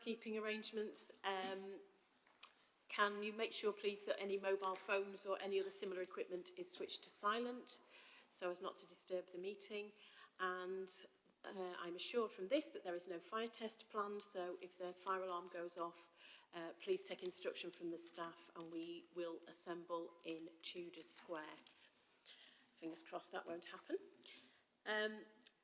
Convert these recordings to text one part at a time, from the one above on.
housekeeping arrangements. Can you make sure, please, that any mobile phones or any other similar equipment is switched to silent so as not to disturb the meeting? And I'm assured from this that there is no fire test planned, so if the fire alarm goes off, please take instruction from the staff and we will assemble in Tudor Square. Fingers crossed that won't happen.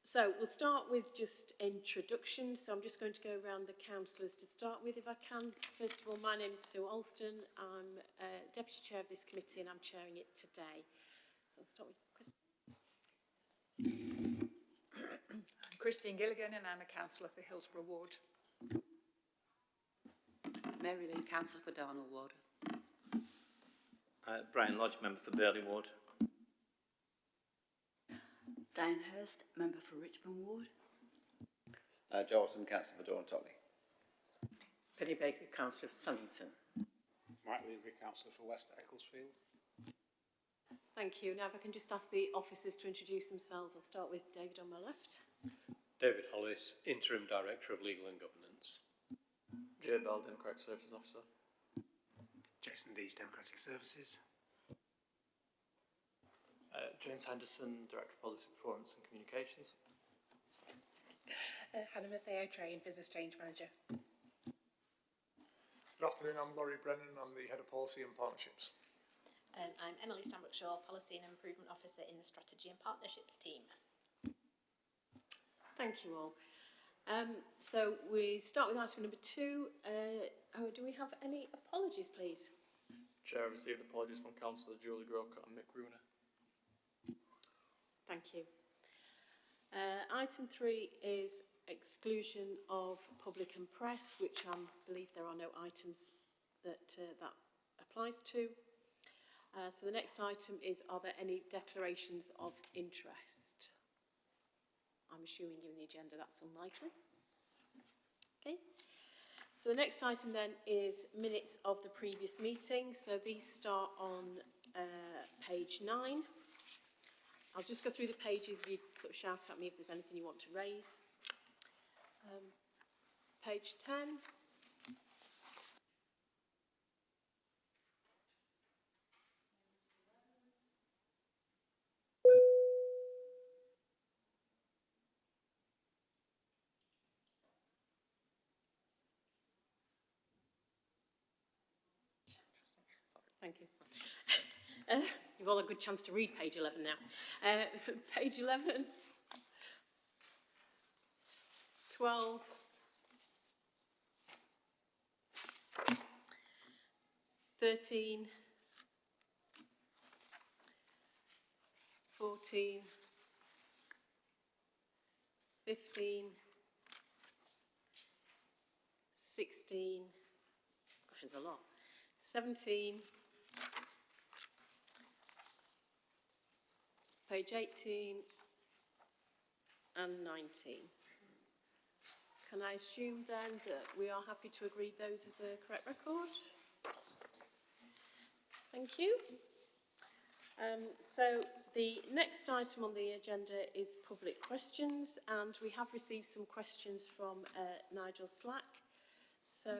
So we'll start with just introduction. So I'm just going to go around the councillors to start with, if I can. First of all, my name is Sue Alston. I'm Deputy Chair of this committee and I'm chairing it today. So I'll start with Christine. I'm Christine Gilligan and I'm a councillor for Hillsborough Ward. Mary Lee, councillor for Darnell Ward. Brian Lodge, member for Burley Ward. Diane Hurst, member for Richmond Ward. Joe Watson, councillor for Dawn Totley. Penny Baker, councillor for Sunnington. Mike Leary, councillor for West Ecclesfield. Thank you. Now if I can just ask the officers to introduce themselves. I'll start with David on my left. David Hollis, Interim Director of Legal and Governance. Joe Bell, Democratic Services Officer. Jason Dees, Democratic Services. James Henderson, Director of Policy Performance and Communications. Hannah Matheo, Train, Business Change Manager. Good afternoon, I'm Laurie Brennan, I'm the Head of Policy and Partnerships. I'm Emily Stanbrook-Shaw, Policy and Improvement Officer in the Strategy and Partnerships team. Thank you all. So we start with item number 2. Do we have any apologies, please? Chair, I received apologies from Councillor Julie Grocutt and Mick Rooney. Thank you. Item 3 is exclusion of public and press, which I believe there are no items that that applies to. So the next item is, are there any declarations of interest? I'm assuming given the agenda that's unlikely. Okay. So the next item then is minutes of the previous meeting. So these start on page 9. I'll just go through the pages, you sort of shout at me if there's anything you want to raise. Page 10. Thank you. You've all a good chance to read page 11 now. Page 11, 12, 13, 14, 15, 16, gosh, there's a lot, 17, page 18 and 19. Can I assume then that we are happy to agree those as a correct record? Thank you. So the next item on the agenda is public questions, and we have received some questions from Nigel Slack. So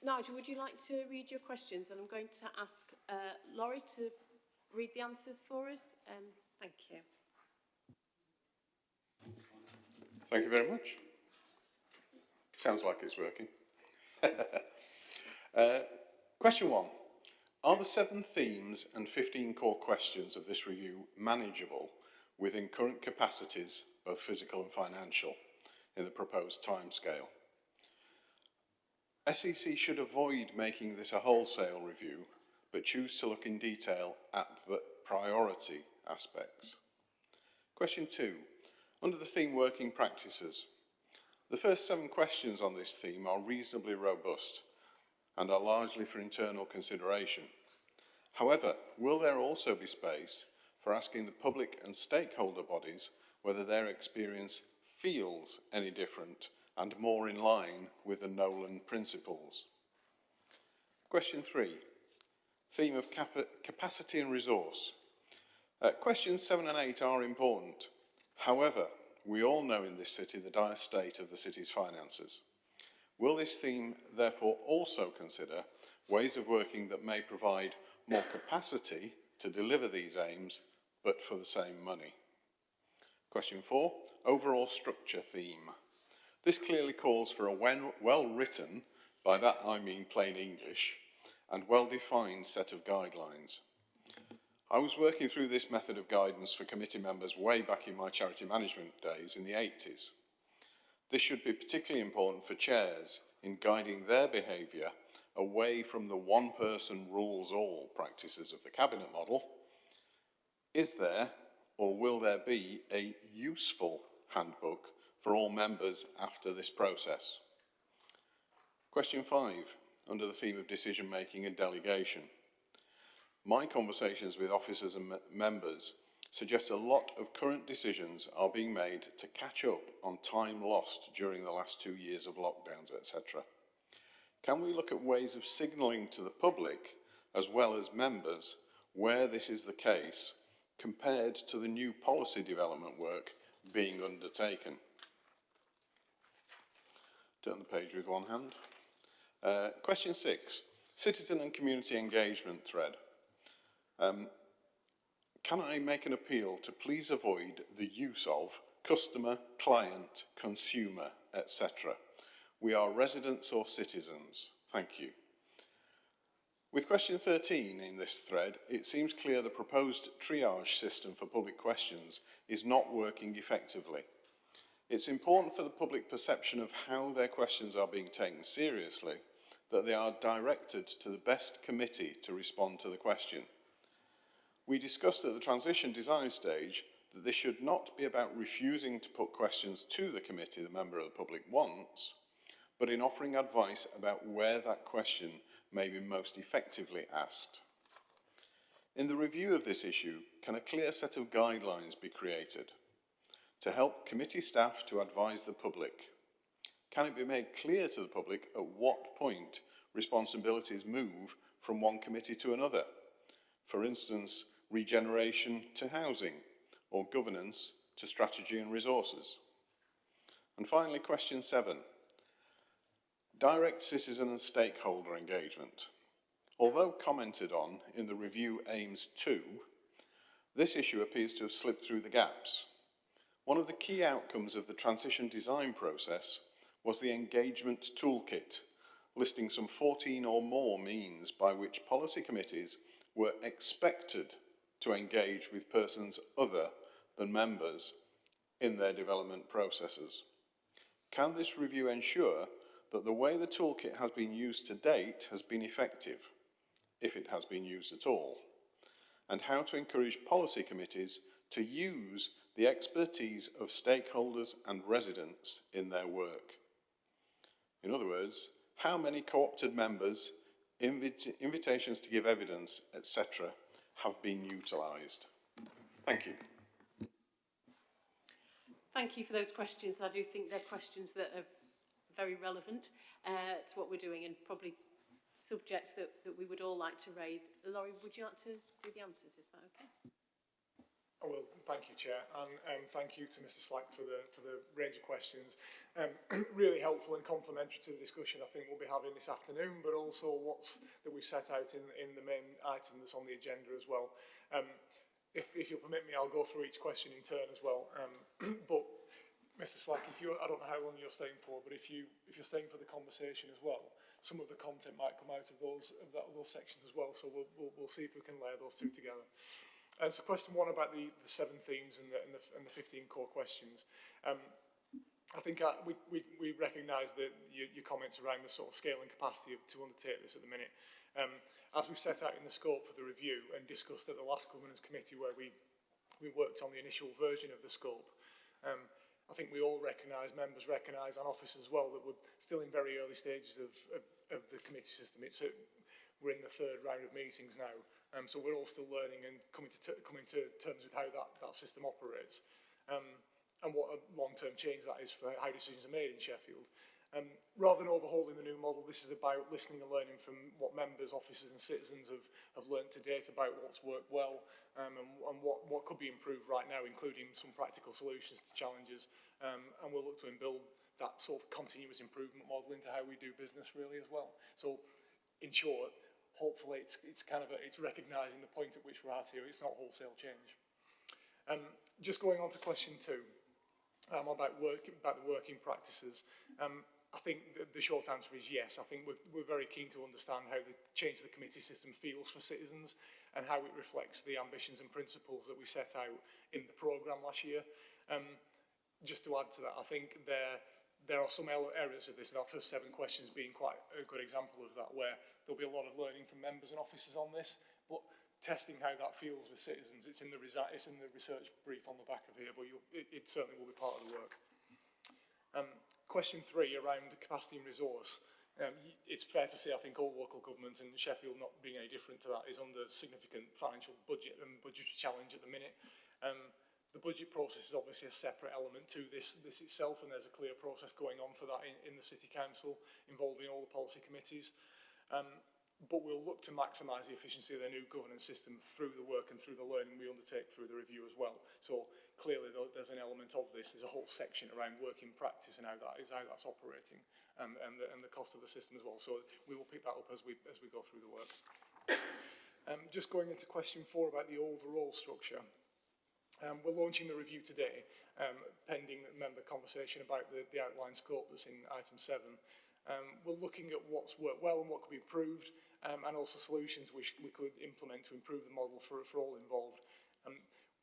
Nigel, would you like to read your questions? And I'm going to ask Laurie to read the answers for us. Thank you. Thank you very much. Sounds like it's working. Question 1. Are the 7 themes and 15 core questions of this review manageable within current capacities, both physical and financial, in the proposed timescale? SEC should avoid making this a wholesale review, but choose to look in detail at the priority aspects. Question 2. Under the theme working practices, the first 7 questions on this theme are reasonably robust and are largely for internal consideration. However, will there also be space for asking the public and stakeholder bodies whether their experience feels any different and more in line with the Nolan principles? Question 3. Theme of capacity and resource. Questions 7 and 8 are important. However, we all know in this city the dire state of the city's finances. Will this theme therefore also consider ways of working that may provide more capacity to deliver these aims, but for the same money? Question 4, overall structure theme. This clearly calls for a well-written, by that I mean plain English, and well-defined set of guidelines. I was working through this method of guidance for committee members way back in my charity management days in the 80s. This should be particularly important for chairs in guiding their behaviour away from the one-person rules-all practices of the cabinet model. Is there, or will there be, a useful handbook for all members after this process? Question 5, under the theme of decision-making and delegation. My conversations with officers and members suggest a lot of current decisions are being made to catch up on time lost during the last 2 years of lockdowns, etc. Can we look at ways of signalling to the public, as well as members, where this is the case, compared to the new policy development work being undertaken? Turn the page with one hand. Question 6, citizen and community engagement thread. Can I make an appeal to please avoid the use of customer, client, consumer, etc. We are residents or citizens. Thank you. With question 13 in this thread, it seems clear the proposed triage system for public questions is not working effectively. It's important for the public perception of how their questions are being taken seriously, that they are directed to the best committee to respond to the question. We discussed at the transition design stage that this should not be about refusing to put questions to the committee the member of the public wants, but in offering advice about where that question may be most effectively asked. In the review of this issue, can a clear set of guidelines be created to help committee staff to advise the public? Can it be made clear to the public at what point responsibilities move from one committee to another? For instance, regeneration to housing, or governance to strategy and resources. And finally, question 7. Direct citizen and stakeholder engagement. Although commented on in the review aims 2, this issue appears to have slipped through the gaps. One of the key outcomes of the transition design process was the engagement toolkit, listing some 14 or more means by which policy committees were expected to engage with persons other than members in their development processes. Can this review ensure that the way the toolkit has been used to date has been effective, if it has been used at all, and how to encourage policy committees to use the expertise of stakeholders and residents in their work? In other words, how many co-opted members, invitations to give evidence, etc., have been utilised? Thank you. Thank you for those questions. I do think they're questions that are very relevant to what we're doing and probably subjects that we would all like to raise. Laurie, would you like to do the answers? Is that okay? I will. Thank you, Chair, and thank you to Mr. Slack for the range of questions. Really helpful and complementary to the discussion I think we'll be having this afternoon, but also what's that we've set out in the main item that's on the agenda as well. If you'll permit me, I'll go through each question in turn as well. But Mr. Slack, I don't know how long you're staying for, but if you're staying for the conversation as well, some of the content might come out of those sections as well. So we'll see if we can layer those two together. So question 1 about the 7 themes and the 15 core questions. I think we recognise that your comments around the sort of scale and capacity to undertake this at the minute. As we've set out in the scope for the review and discussed at the last governance committee where we worked on the initial version of the scope, I think we all recognise, members recognise, and officers as well, that we're still in very early stages of the committee system. We're in the 3rd round of meetings now. So we're all still learning and coming to terms with how that system operates and what a long-term change that is for how decisions are made in Sheffield. Rather than overhauling the new model, this is about listening and learning from what members, officers and citizens have learnt to date about what's worked well and what could be improved right now, including some practical solutions to challenges. And we'll look to build that sort of continuous improvement model into how we do business really as well. So in short, hopefully it's kind of it's recognising the point at which we're at here. It's not wholesale change. Just going on to question 2 about the working practices. I think the short answer is yes. I think we're very keen to understand how the change of the committee system feels for citizens and how it reflects the ambitions and principles that we set out in the programme last year. Just to add to that, I think there are some areas of this, and our first 7 questions being quite a good example of that, where there'll be a lot of learning from members and officers on this, but testing how that feels with citizens, it's in the research brief on the back of here, but it certainly will be part of the work. Question 3 around capacity and resource. It's fair to say I think all local government, and Sheffield not being any different to that, is under significant financial budget and budgetary challenge at the minute. The budget process is obviously a separate element to this itself, and there's a clear process going on for that in the City Council involving all the policy committees. But we'll look to maximise the efficiency of their new governance system through the work and through the learning we undertake through the review as well. So clearly there's an element of this. There's a whole section around working practice and how that's operating, and the cost of the system as well. So we will pick that up as we go through the work. Just going into question 4 about the overall structure. We're launching the review today, pending member conversation about the outline scope that's in item 7. We're looking at what's worked well and what could be improved, and also solutions which we could implement to improve the model for all involved.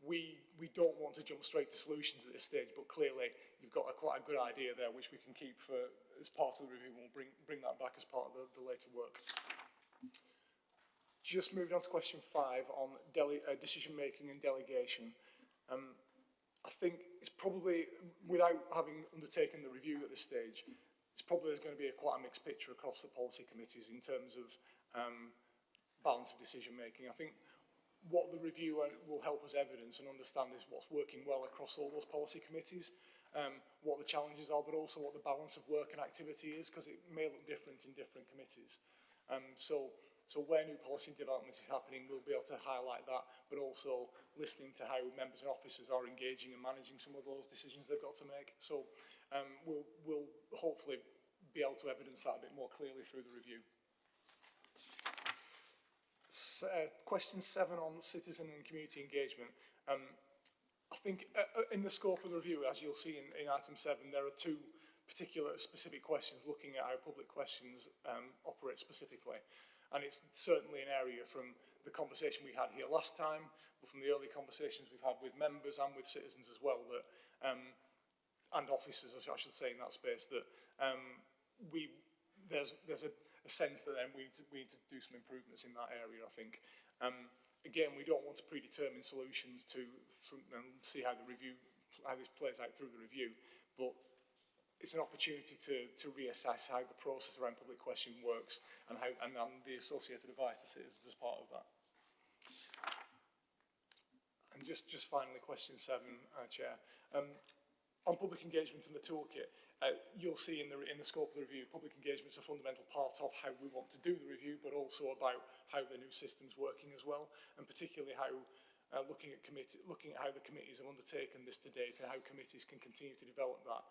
We don't want to jump straight to solutions at this stage, but clearly you've got quite a good idea there which we can keep as part of the review, and we'll bring that back as part of the later work. Just moving on to question 5 on decision making and delegation. I think it's probably, without having undertaken the review at this stage, it's probably there's going to be quite a mixed picture across the policy committees in terms of balance of decision making. I think what the review will help us evidence and understand is what's working well across all those policy committees, what the challenges are, but also what the balance of work and activity is, because it may look different in different committees. So where new policy development is happening, we'll be able to highlight that, but also listening to how members and officers are engaging and managing some of those decisions they've got to make. So we'll hopefully be able to evidence that a bit more clearly through the review. Question 7 on citizen and community engagement. I think in the scope of the review, as you'll see in item 7, there are 2 particular specific questions looking at how public questions operate specifically. And it's certainly an area from the conversation we had here last time, but from the early conversations we've had with members and with citizens as well, that and officers, I should say, in that space, that there's a sense that we need to do some improvements in that area, I think. Again, we don't want to predetermine solutions and see how this plays out through the review, but it's an opportunity to reassess how the process around public question works and the associated advice to citizens as part of that. And just finally, question 7, Chair. On public engagement in the toolkit, you'll see in the scope of the review, public engagement is a fundamental part of how we want to do the review, but also about how the new system's working as well, and particularly how looking at how the committees have undertaken this to date and how committees can continue to develop that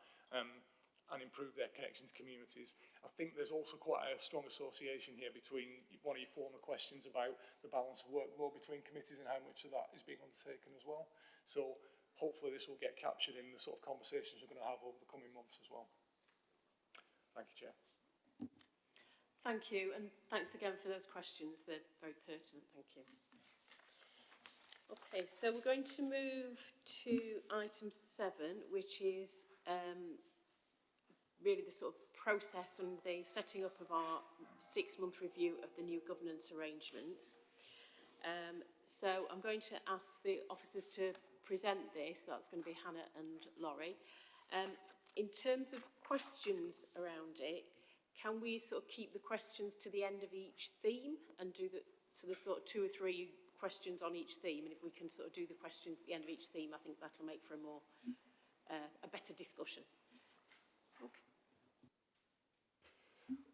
and improve their connection to communities. I think there's also quite a strong association here between one of your former questions about the balance of workload between committees and how much of that is being undertaken as well. So hopefully this will get captured in the sort of conversations we're going to have over the coming months as well. Thank you, Chair. Thank you, and thanks again for those questions. They're very pertinent. Thank you. Okay, so we're going to move to item 7, which is really the sort of process and the setting up of our 6-month review of the new governance arrangements. So I'm going to ask the officers to present this. That's going to be Hannah and Laurie. In terms of questions around it, can we sort of keep the questions to the end of each theme and do so there's sort of 2 or 3 questions on each theme, and if we can sort of do the questions at the end of each theme, I think that'll make for a better discussion. Okay.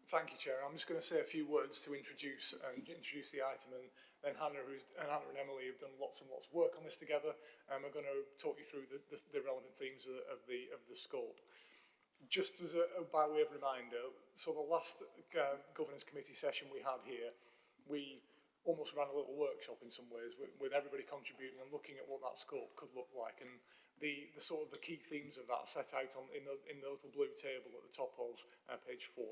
Thank you, Chair. I'm just going to say a few words to introduce the item, and then Hannah and Emily have done lots and lots of work on this together, and we're going to talk you through the relevant themes of the scope. just as by way of reminder, so the last governance committee session we had here, we almost ran a little workshop in some ways with everybody contributing and looking at what that scope could look like. And the sort of the key themes of that are set out in the little blue table at the top of page 4.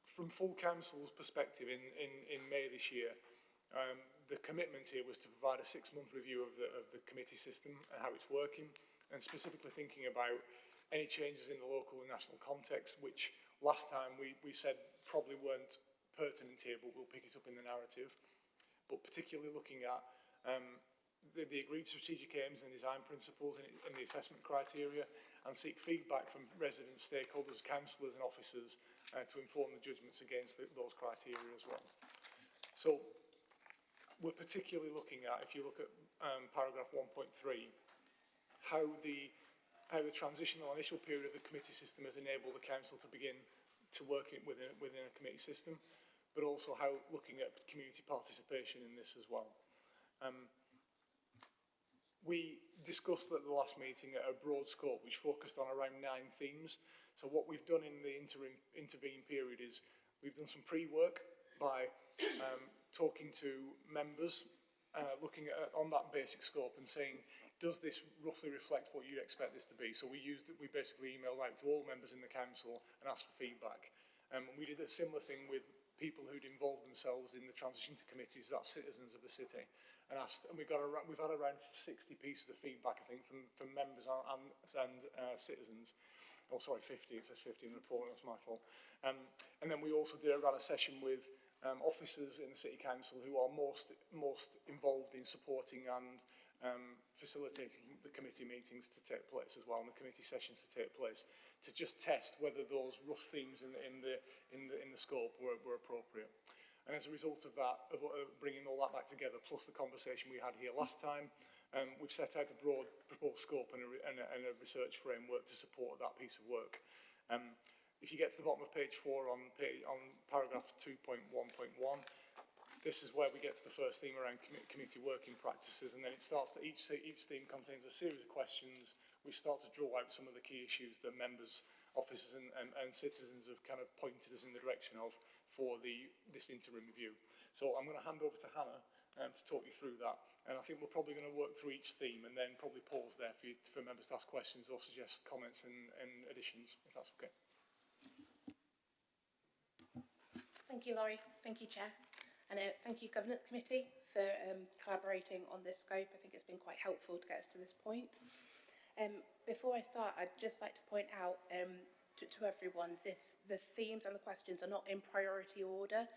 From full council's perspective in May this year, the commitment here was to provide a 6-month review of the committee system and how it's working, and specifically thinking about any changes in the local and national context, which last time we said probably weren't pertinent here, but we'll pick it up in the narrative. But particularly looking at the agreed strategic aims and design principles in the assessment criteria, and seek feedback from residents, stakeholders, councillors and officers to inform the judgments against those criteria as well. So we're particularly looking at, if you look at paragraph 1.3, how the transitional initial period of the committee system has enabled the council to begin to work within a committee system, but also how looking at community participation in this as well. We discussed at the last meeting a broad scope which focused on around 9 themes. So what we've done in the intervene period is we've done some pre-work by talking to members, looking at on that basic scope and saying, does this roughly reflect what you'd expect this to be? So we basically emailed out to all members in the council and asked for feedback. We did a similar thing with people who'd involved themselves in the transition to committees, that's citizens of the city, and asked, and we've had around 60 pieces of feedback, I think, from members and citizens. Oh, sorry, 50. It says 50 in the report. That's my fault. And then we also ran a session with officers in the city council who are most involved in supporting and facilitating the committee meetings to take place as well, and the committee sessions to take place, to just test whether those rough themes in the scope were appropriate. And as a result of that, of bringing all that back together, plus the conversation we had here last time, we've set out a broad proposed scope and a research framework to support that piece of work. If you get to the bottom of page 4 on paragraph 2.1.1, this is where we get to the first theme around committee working practices, and then it starts to each theme contains a series of questions. We start to draw out some of the key issues that members, officers and citizens have kind of pointed us in the direction of for this interim review. So I'm going to hand over to Hannah to talk you through that, and I think we're probably going to work through each theme and then probably pause there for members to ask questions or suggest comments and additions, if that's okay. Thank you, Laurie. Thank you, Chair. And thank you, Governance Committee, for collaborating on this scope. I think it's been quite helpful to get us to this point. Before I start, I'd just like to point out to everyone, the themes and the questions are not in priority order.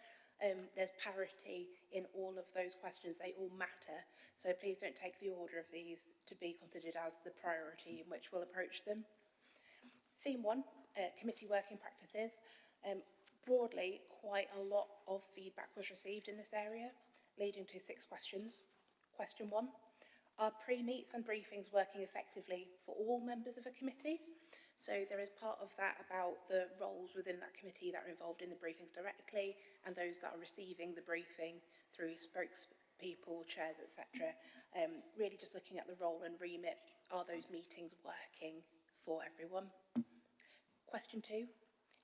There's parity in all of those questions. They all matter. So please don't take the order of these to be considered as the priority in which we'll approach them. Theme 1, committee working practices. Broadly, quite a lot of feedback was received in this area, leading to 6 questions. Question 1, are pre-meets and briefings working effectively for all members of a committee? So there is part of that about the roles within that committee that are involved in the briefings directly, and those that are receiving the briefing through spokespeople, chairs, etc. Really just looking at the role and remit, are those meetings working for everyone? Question 2,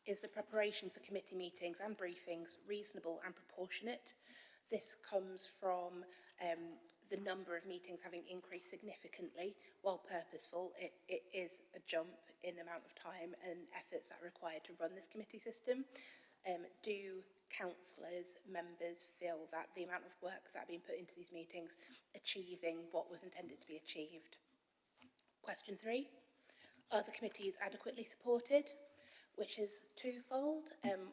is the preparation for committee meetings and briefings reasonable and proportionate? This comes from the number of meetings having increased significantly. While purposeful, it is a jump in amount of time and efforts that are required to run this committee system. Do councillors, members feel that the amount of work that being put into these meetings achieving what was intended to be achieved? Question 3, are the committees adequately supported? Which is twofold.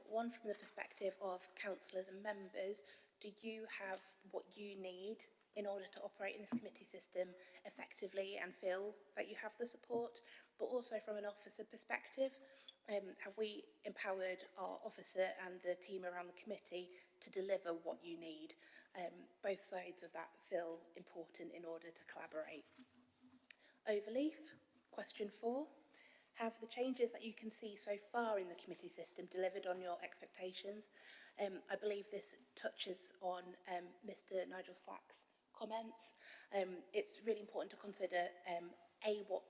One, from the perspective of councillors and members, do you have what you need in order to operate in this committee system effectively and feel that you have the support? But also from an officer perspective, have we empowered our officer and the team around the committee to deliver what you need? Both sides of that feel important in order to collaborate. Overleaf, question 4. Have the changes that you can see so far in the committee system delivered on your expectations? I believe this touches on Mr. Nigel Slack's comments. It's really important to consider A, what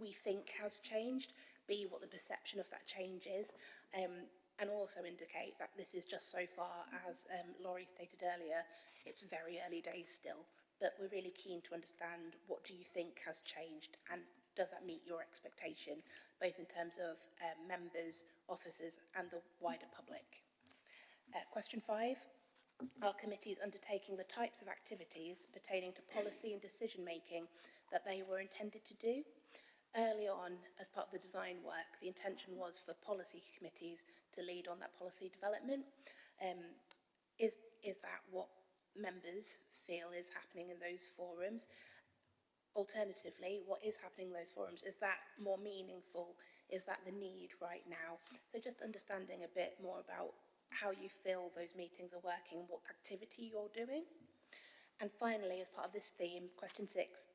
we think has changed, B, what the perception of that change is, and also indicate that this is just so far, as Laurie stated earlier, it's very early days still, but we're really keen to understand what do you think has changed and does that meet your expectation, both in terms of members, officers and the wider public. Question 5. Are committees undertaking the types of activities pertaining to policy and decision making that they were intended to do? Early on, as part of the design work, the intention was for policy committees to lead on that policy development. Is that what members feel is happening in those forums? Alternatively, what is happening in those forums, is that more meaningful? Is that the need right now? So just understanding a bit more about how you feel those meetings are working, what activity you're doing. And finally, as part of this theme, question 6,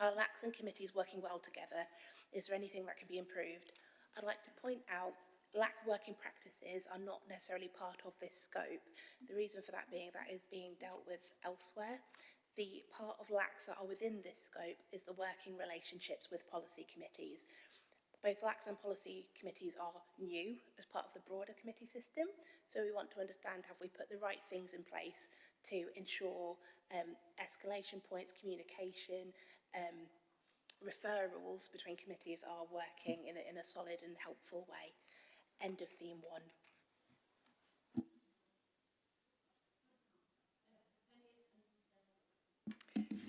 are LACs and committees working well together? Is there anything that can be improved? I'd like to point out LAC working practices are not necessarily part of this scope. The reason for that being that is being dealt with elsewhere. The part of LACs that are within this scope is the working relationships with policy committees. Both LACs and policy committees are new as part of the broader committee system, so we want to understand have we put the right things in place to ensure escalation points, communication, referrals between committees are working in a solid and helpful way. End of theme 1.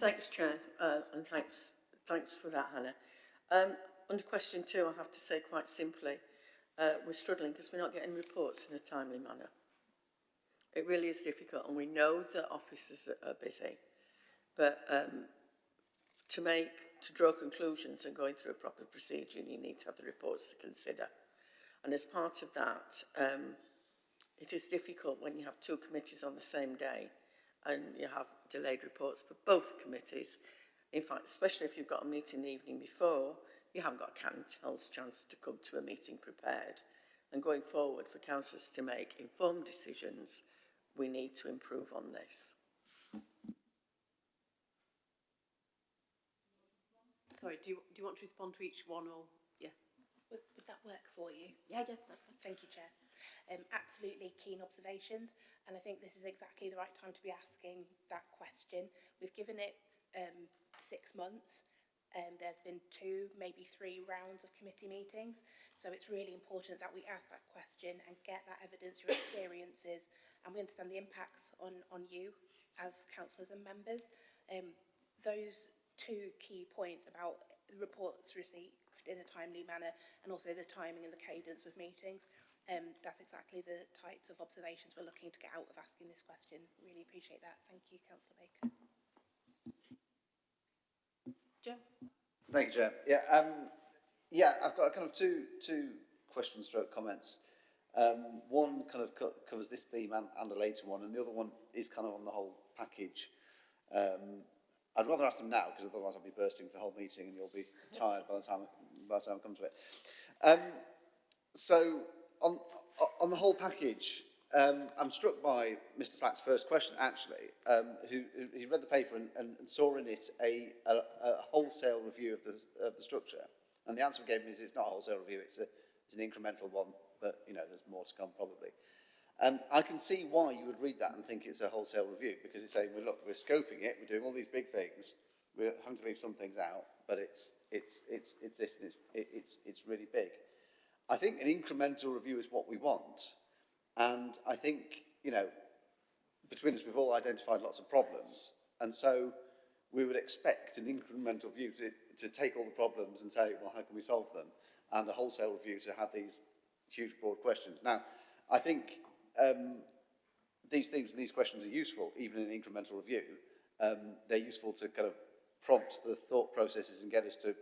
Thanks, Chair, and thanks for that, Hannah. Under question 2, I have to say quite simply, we're struggling because we're not getting reports in a timely manner. It really is difficult, and we know that officers are busy, but to draw conclusions and going through a proper procedure, you need to have the reports to consider. And as part of that, it is difficult when you have 2 committees on the same day and you have delayed reports for both committees. In fact, especially if you've got a meeting the evening before, you haven't got a cat and tails chance to come to a meeting prepared. And going forward, for councillors to make informed decisions, we need to improve on this. Sorry, do you want to respond to each one, or yeah? Would that work for you? Yeah, that's fine. Thank you, Chair. Absolutely keen observations, and I think this is exactly the right time to be asking that question. We've given it 6 months. There's been 2, maybe 3 rounds of committee meetings, so it's really important that we ask that question and get that evidence, your experiences, and we understand the impacts on you as councillors and members. Those 2 key points about reports received in a timely manner and also the timing and the cadence of meetings, that's exactly the types of observations we're looking to get out of asking this question. Really appreciate that. Thank you, Councillor Baker. Joe? Thank you, Chair. I've got kind of two questions stroke comments. One kind of covers this theme and a later one, and the other one is kind of on the whole package. I'd rather ask them now, because otherwise I'll be bursting for the whole meeting and you'll be tired by the time I come to it. So on the whole package, I'm struck by Mr. Slack's first question, actually, who read the paper and saw in it a wholesale review of the structure. And the answer we gave him is it's not a wholesale review, it's an incremental one, but, you know, there's more to come probably. I can see why you would read that and think it's a wholesale review, because it's saying, well, look, we're scoping it, we're doing all these big things, we're having to leave some things out, but it's this and it's really big. I think an incremental review is what we want, and I think, you know, between us we've all identified lots of problems, and so we would expect an incremental view to take all the problems and say, well, how can we solve them, and a wholesale review to have these huge broad questions. Now, I think these things and these questions are useful, even in an incremental review. They're useful to kind of prompt the thought processes and get us to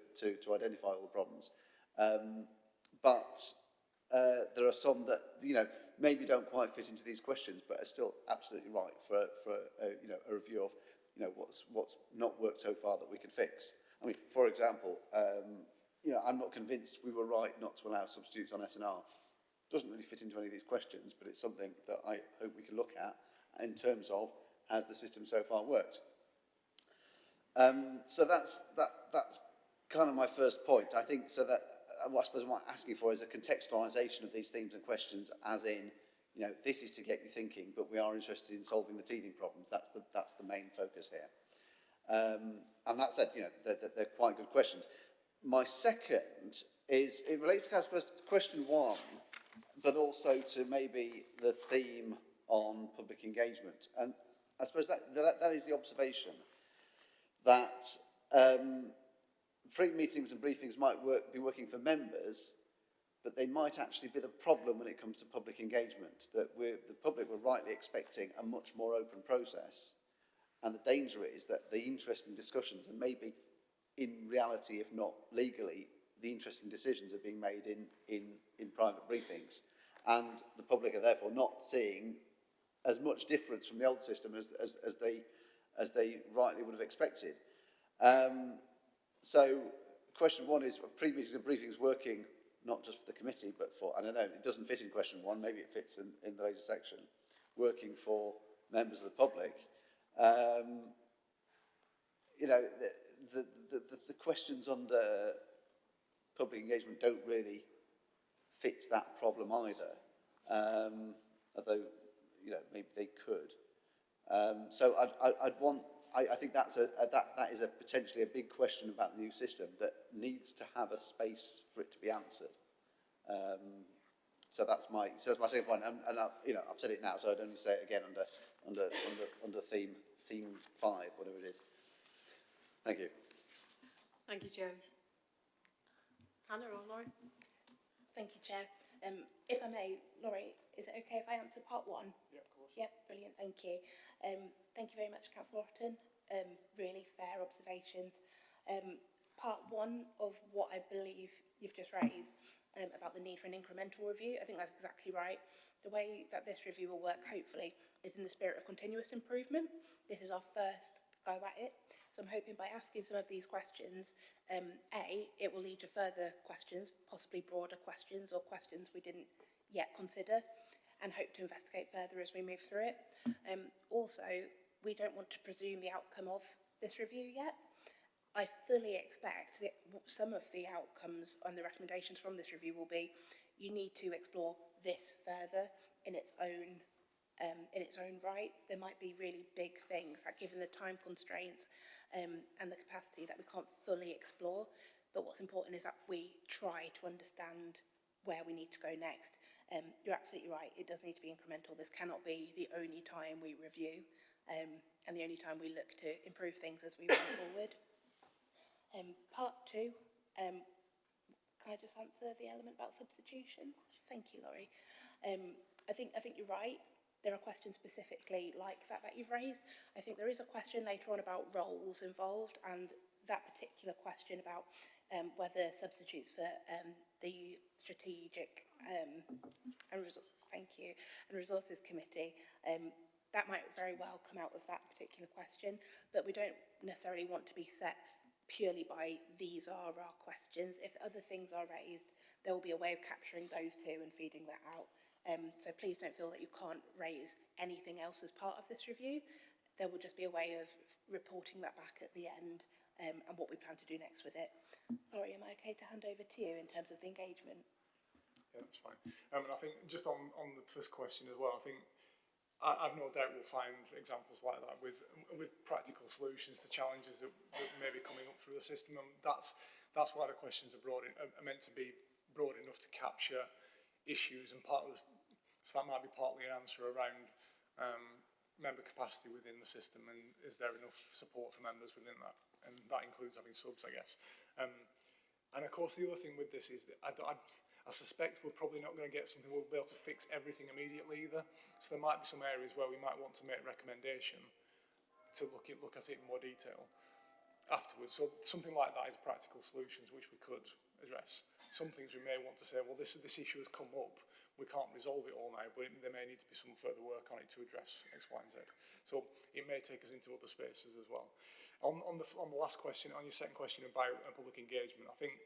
identify all the problems. But there are some that, you know, maybe don't quite fit into these questions, but are still absolutely right for you know, a review of, you know, what's not worked so far that we can fix. I mean, for example, you know, I'm not convinced we were right not to allow substitutes on S&R. Doesn't really fit into any of these questions, but it's something that I hope we can look at in terms of, has the system so far worked? So that's kind of my first point. I think so that what I suppose I'm asking for is a contextualisation of these themes and questions, as in, you know, this is to get you thinking, but we are interested in solving the teething problems. That's the main focus here. And that said, you know, they're quite good questions. My second is, it relates to, I suppose, question one, but also to maybe the theme on public engagement. And I suppose that is the observation that pre-meetings and briefings might be working for members, but they might actually be the problem when it comes to public engagement, that the public were rightly expecting a much more open process. And the danger is that the interesting discussions, and maybe in reality, if not legally, the interesting decisions are being made in private briefings. And the public are therefore not seeing as much difference from the old system as they rightly would have expected. So question one is, pre-meetings and briefings working not just for the committee, but for, I don't know, it doesn't fit in question one, maybe it fits in the later section, working for members of the public. You know, the questions under public engagement don't really fit that problem either, although, you know, maybe they could. So I think that is potentially a big question about the new system that needs to have a space for it to be answered. So that's my second point, and you know, I've said it now, so I'd only say it again under theme 5, whatever it is. Thank you. Thank you, Joe. Hannah or Laurie? Thank you, Chair. If I may, Laurie, is it okay if I answer part one? Yeah, of course. Yep, brilliant, thank you. Thank you very much, Councillor Orton. Really fair observations. Part one of what I believe you've just raised about the need for an incremental review, I think that's exactly right. The way that this review will work, hopefully, is in the spirit of continuous improvement. This is our first go at it. So I'm hoping by asking some of these questions, it will lead to further questions, possibly broader questions or questions we didn't yet consider, and hope to investigate further as we move through it. Also, we don't want to presume the outcome of this review yet. I fully expect that some of the outcomes and the recommendations from this review will be, you need to explore this further in its own right. There might be really big things that, given the time constraints and the capacity, that we can't fully explore. But what's important is that we try to understand where we need to go next. You're absolutely right, it does need to be incremental. This cannot be the only time we review and the only time we look to improve things as we move forward. Part two, can I just answer the element about substitutions? Thank you, Laurie. I think you're right. There are questions specifically like that you've raised. I think there is a question later on about roles involved, and that particular question about whether substitutes for the strategic and resources committee, that might very well come out of that particular question, but we don't necessarily want to be set purely by these are our questions. If other things are raised, there will be a way of capturing those two and feeding that out. So please don't feel that you can't raise anything else as part of this review. There will just be a way of reporting that back at the end and what we plan to do next with it. Laurie, am I okay to hand over to you in terms of the engagement? Yeah, that's fine. And I think just on the first question as well, I think I've no doubt we'll find examples like that with practical solutions to challenges that may be coming up through the system, and that's why the questions are meant to be broad enough to capture issues, and so that might be partly an answer around member capacity within the system, and is there enough support for members within that, and that includes having subs, I guess. And of course the other thing with this is that I suspect we're probably not going to get something we'll be able to fix everything immediately either, so there might be some areas where we might want to make a recommendation to look at it in more detail afterwards. So something like that is practical solutions which we could address. Some things we may want to say, well, this issue has come up, we can't resolve it all now, but there may need to be some further work on it to address X, Y, and Z. So it may take us into other spaces as well. On the last question, on your second question about public engagement, I think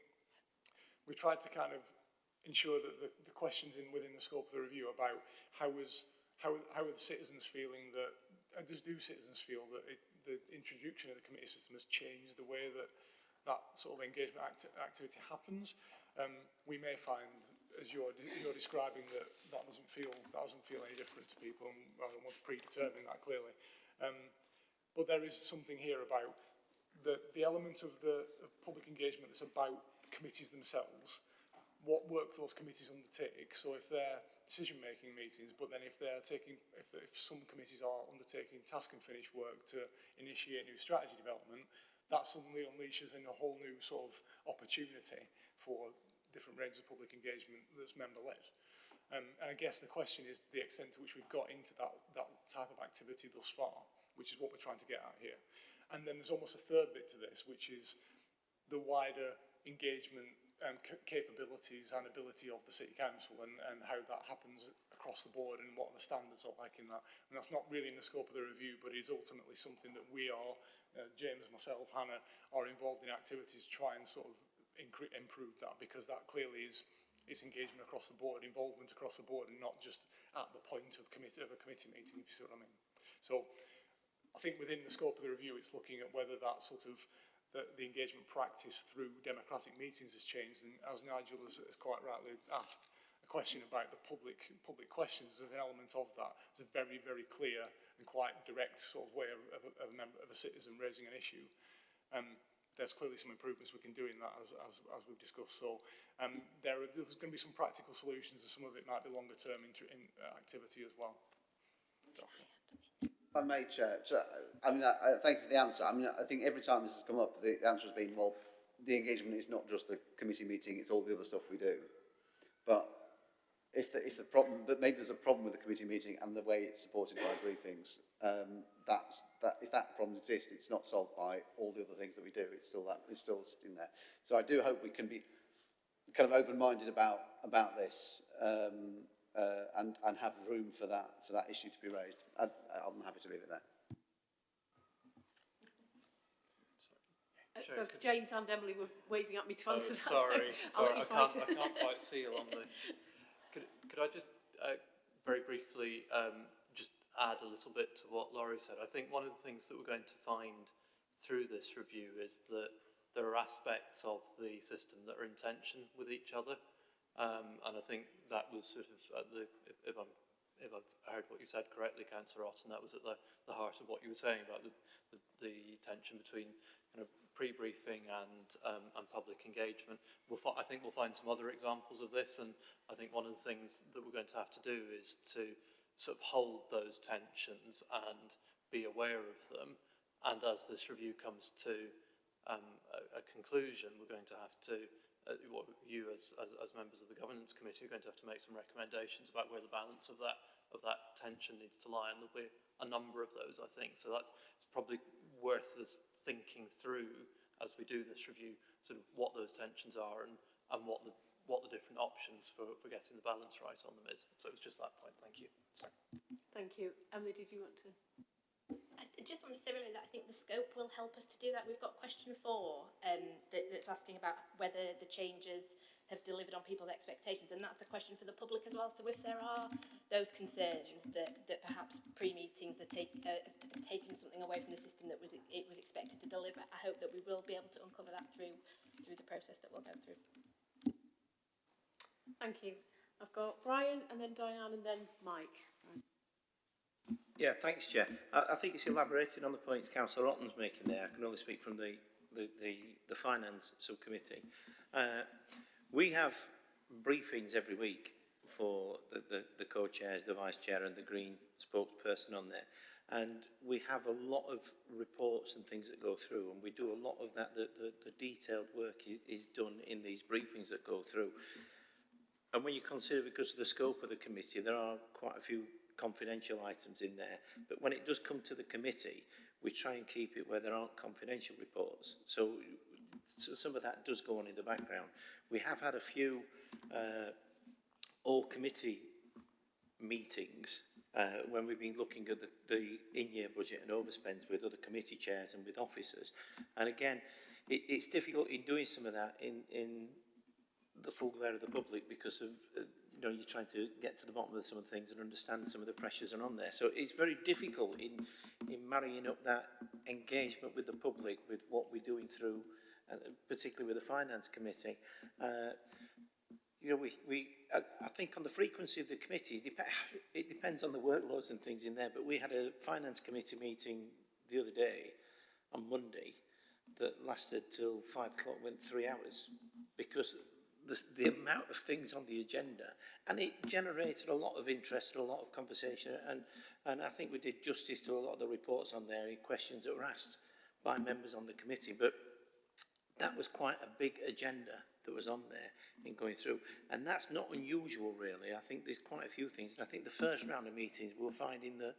we tried to kind of ensure that the questions within the scope of the review about how are the citizens feeling that, do citizens feel that the introduction of the committee system has changed the way that sort of engagement activity happens. we may find, as you're describing, that doesn't feel any different to people, and I don't want to predetermine that clearly. But there is something here about the element of the public engagement that's about committees themselves, what work those committees undertake. So if they're decision-making meetings, but then if some committees are undertaking task and finish work to initiate new strategy development, that suddenly unleashes in a whole new sort of opportunity for different ranges of public engagement that's member-led. And I guess the question is the extent to which we've got into that type of activity thus far, which is what we're trying to get at here. And then there's almost a third bit to this, which is the wider engagement and capabilities and ability of the City Council, and how that happens across the board and what the standards are like in that. And that's not really in the scope of the review, but is ultimately something that we are, James, myself, Hannah, are involved in activities to try and sort of improve that, because that clearly is engagement across the board, involvement across the board, and not just at the point of a committee meeting, if you see what I mean. So I think within the scope of the review, it's looking at whether that sort of the engagement practice through democratic meetings has changed. And as Nigel has quite rightly asked a question about the public questions, there's an element of that. It's a very, very clear and quite direct sort of way of a citizen raising an issue. There's clearly some improvements we can do in that, as we've discussed. So there's going to be some practical solutions, and some of it might be longer term in activity as well. So. If I may, Chair, I mean, I thank you for the answer. I mean, I think every time this has come up, the answer has been, well, the engagement is not just the committee meeting, it's all the other stuff we do. But if the problem, but maybe there's a problem with the committee meeting and the way it's supported by briefings, if that problem exists, it's not solved by all the other things that we do. It's still sitting there. So I do hope we can be kind of open-minded about this. And have room for that issue to be raised. I'm happy to leave it there. Both James and Emily were waving at me to answer that. Sorry, So I can't quite see along the. Could I just very briefly just add a little bit to what Laurie said? I think one of the things that we're going to find through this review is that there are aspects of the system that are in tension with each other. And I think that was sort of if I've heard what you said correctly, Councillor Ross, and that was at the heart of what you were saying about the tension between kind of pre-briefing and public engagement. I think we'll find some other examples of this, and I think one of the things that we're going to have to do is to sort of hold those tensions and be aware of them. And as this review comes to a conclusion, we're going to have to. You as members of the governance committee are going to have to make some recommendations about where the balance of that tension needs to lie, and there'll be a number of those, I think. So it's probably worth us thinking through as we do this review, sort of what those tensions are and what the different options for getting the balance right on them is. So it was just that point. Thank you. Sorry. Thank you. Emily, did you want to? I just want to say really that I think the scope will help us to do that. We've got question 4 that's asking about whether the changes have delivered on people's expectations, and that's a question for the public as well. So if there are those concerns that perhaps pre-meetings have taken something away from the system that it was expected to deliver, I hope that we will be able to uncover that through the process that we'll go through. Thank you. I've got Brian, and then Diane, and then Mike. Yeah, thanks, Chair. I think it's elaborating on the points Councillor Otten's making there. I can only speak from the Finance Subcommittee. We have briefings every week for the co-chairs, the vice-chair and the Green spokesperson on there. And we have a lot of reports and things that go through, and we do a lot of that. The detailed work is done in these briefings that go through. And when you consider, because of the scope of the committee, there are quite a few confidential items in there, but when it does come to the committee, we try and keep it where there aren't confidential reports. So some of that does go on in the background. We have had a few all committee meetings when we've been looking at the in-year budget and overspends with other committee chairs and with officers. And again, it's difficult in doing some of that in the full glare of the public, because of you're trying to get to the bottom of some of the things and understand some of the pressures are on there. So it's very difficult in marrying up that engagement with the public with what we're doing through, particularly with the Finance Committee. you know, I think on the frequency of the committees, it depends on the workloads and things in there, but we had a finance committee meeting the other day, on Monday, that lasted till 5 o'clock, went 3 hours, because the amount of things on the agenda, and it generated a lot of interest and a lot of conversation, and I think we did justice to a lot of the reports on there, questions that were asked by members on the committee, but that was quite a big agenda that was on there in going through, and that's not unusual really. I think there's quite a few things, and I think the first round of meetings we're finding that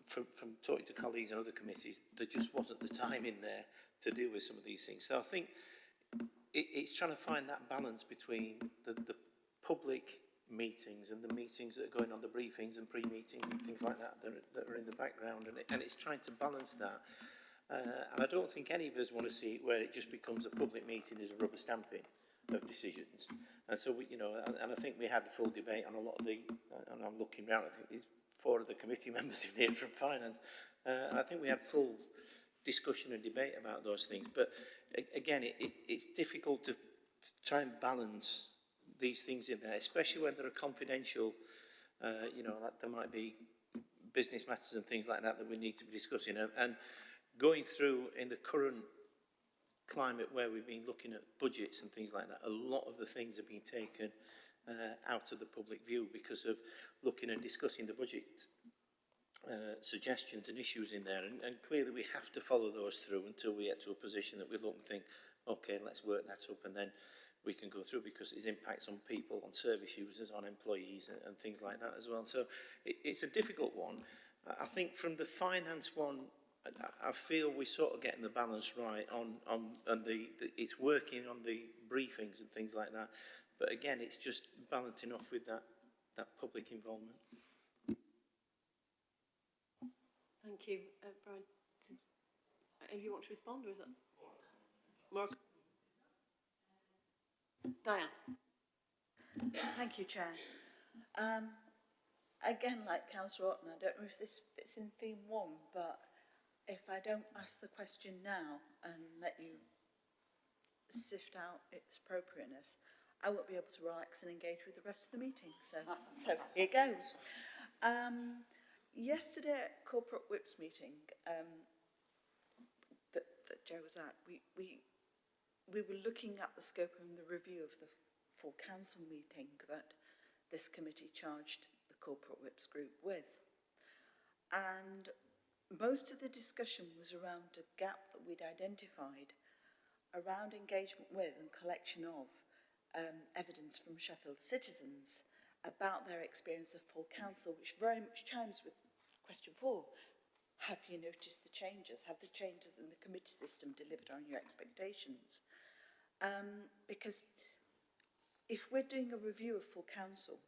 from talking to colleagues and other committees, there just wasn't the time in there to deal with some of these things. So I think it's trying to find that balance between the public meetings and the meetings that are going on, the briefings and pre-meetings and things like that that are in the background, and it's trying to balance that. And I don't think any of us want to see it where it just becomes a public meeting as a rubber stamping of decisions. And so, we, you know, and I think we had a full debate on a lot of the, and I'm looking round, I think there's 4 of the committee members in here from finance. And I think we had full discussion and debate about those things. But again, it's difficult to try and balance these things in there, especially when there are confidential, you know, like there might be business matters and things like that that we need to be discussing. And going through in the current climate where we've been looking at budgets and things like that, a lot of the things have been taken out of the public view because of looking and discussing the budget suggestions and issues in there. And clearly we have to follow those through until we get to a position that we look and think, okay, let's work that up, and then we can go through, because it impacts on people, on service users, on employees and things like that as well. So it's a difficult one. I think from the finance one, I feel we're sort of getting the balance right on it's working on the briefings and things like that. But again, it's just balancing off with that public involvement. Thank you. Brian, if you want to respond, or is that more? Diane. Thank you, Chair. Again, like Councillor Otten, I don't know if this fits in theme 1, but if I don't ask the question now and let you sift out its appropriateness, I won't be able to relax and engage with the rest of the meeting. So here goes. Yesterday at Corporate Whips meeting that Joe was at, we were looking at the scope and the review of the full council meeting that this committee charged the Corporate Whips group with. And most of the discussion was around a gap that we'd identified around engagement with and collection of evidence from Sheffield citizens about their experience of full council, which very much chimes with question 4. Have you noticed the changes? Have the changes in the committee system delivered on your expectations? Because if we're doing a review of full council,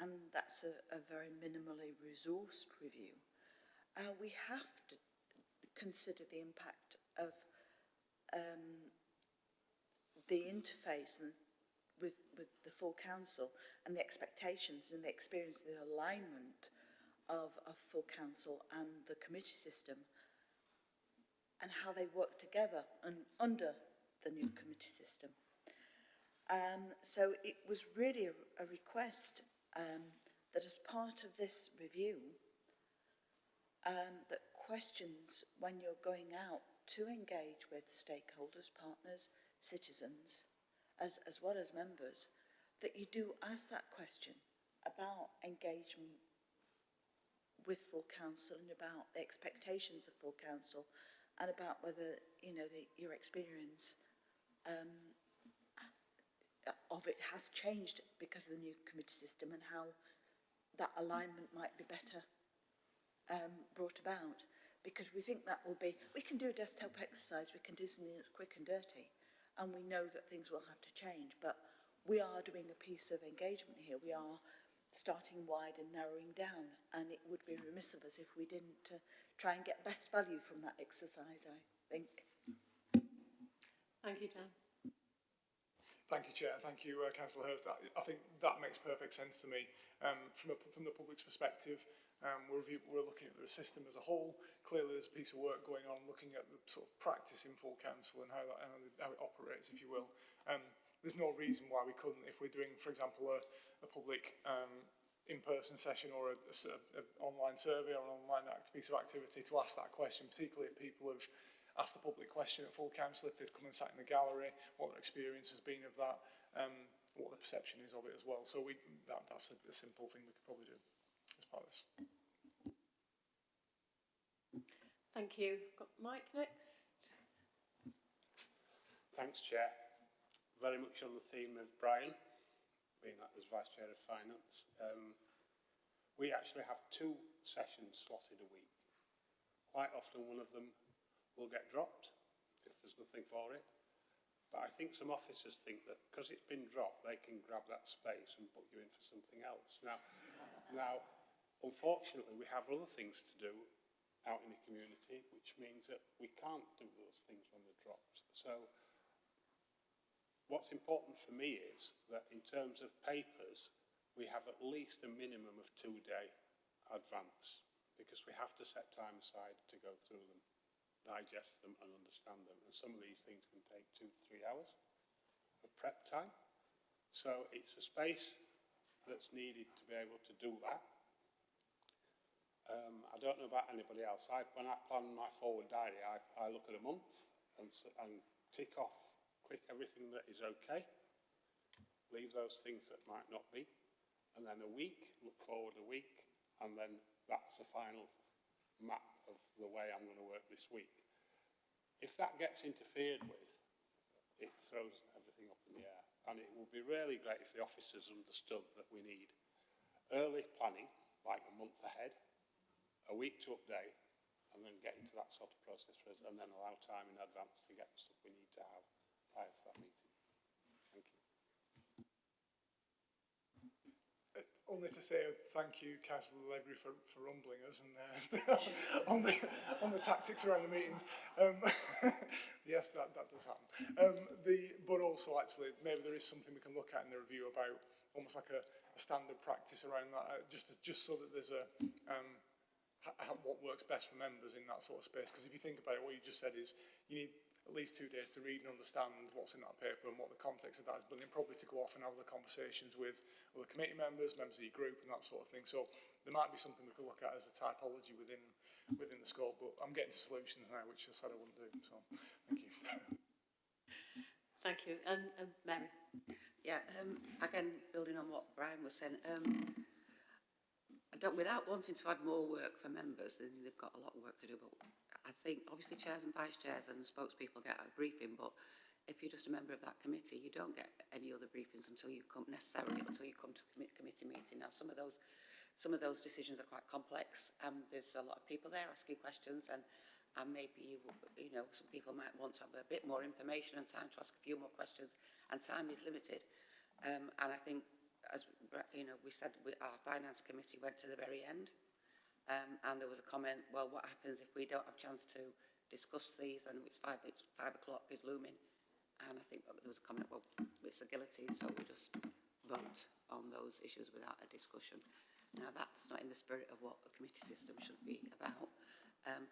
and that's a very minimally resourced review, we have to consider the impact of the interface with the full council and the expectations and the experience, the alignment of full council and the committee system, and how they work together and under the new committee system. So it was really a request that as part of this review, that questions when you're going out to engage with stakeholders, partners, citizens, as well as members, that you do ask that question about engagement with full council and about the expectations of full council, and about whether, you know, your experience of it has changed because of the new committee system, and how that alignment might be better brought about. Because we think that will be, we can do a desktop exercise, we can do something that's quick and dirty, and we know that things will have to change, but we are doing a piece of engagement here. We are starting wide and narrowing down, and it would be remiss of us if we didn't try and get best value from that exercise, I think. Thank you, Dan. Thank you, Chair. Thank you, Councillor Hurst. I think that makes perfect sense to me. From the public's perspective, we're looking at the system as a whole. Clearly, there's a piece of work going on looking at the sort of practice in full council and how it operates, if you will. there's no reason why we couldn't, if we're doing, for example, a public in-person session or a online survey or an online piece of activity, to ask that question, particularly if people have asked the public question at full council, if they've come and sat in the gallery, what their experience has been of that, what the perception is of it as well. So that's a simple thing we could probably do as part of this. Thank you. Got Mike next. Thanks, Chair. Very much on the theme of Brian, being that as Vice Chair of Finance. We actually have 2 sessions slotted a week. Quite often one of them will get dropped if there's nothing for it. But I think some officers think that because it's been dropped, they can grab that space and put you in for something else. Now, unfortunately, we have other things to do out in the community, which means that we can't do those things when they're dropped. So what's important for me is that in terms of papers, we have at least a minimum of 2-day advance, because we have to set time aside to go through them, digest them and understand them. And some of these things can take 2 to 3 hours of prep time. So it's a space that's needed to be able to do that. I don't know about anybody else. When I plan my forward diary, I look at a month and tick off quick everything that is okay, leave those things that might not be, and then a week, look forward a week, and then that's the final map of the way I'm going to work this week. If that gets interfered with, it throws everything up in the air. And it would be really great if the officers understood that we need early planning, like a month ahead, a week to update, and then get into that sort of process for us, and then allow time in advance to get the stuff we need to have prior to that meeting. Thank you. Only to say thank you, Councillor Lavery, for rumbling us and on the tactics around the meetings. Yes, that does happen. But also, actually, maybe there is something we can look at in the review about almost like a standard practice around that, just so that there's what works best for members in that sort of space. Because if you think about it, what you just said is you need at least 2 days to read and understand what's in that paper and what the context of that is, but then probably to go off and have the conversations with other committee members of your group and that sort of thing. So there might be something we could look at as a typology within the scope, but I'm getting to solutions now, which I said I wouldn't do. So thank you. Thank you. And Mary. Yeah, again, building on what Brian was saying, without wanting to add more work for members, and they've got a lot of work to do, but I think obviously chairs and vice chairs and spokespeople get a briefing, but if you're just a member of that committee, you don't get any other briefings until you come to committee meeting. Now, some of those decisions are quite complex, and there's a lot of people there asking questions, and maybe some people might want to have a bit more information and time to ask a few more questions, and time is limited. And I think, as we said, our finance committee went to the very end. And there was a comment, well, what happens if we don't have a chance to discuss these and it's 5 o'clock is looming? And I think there was a comment, well, it's a guillotine, so we just vote on those issues without a discussion. Now, that's not in the spirit of what a committee system should be about.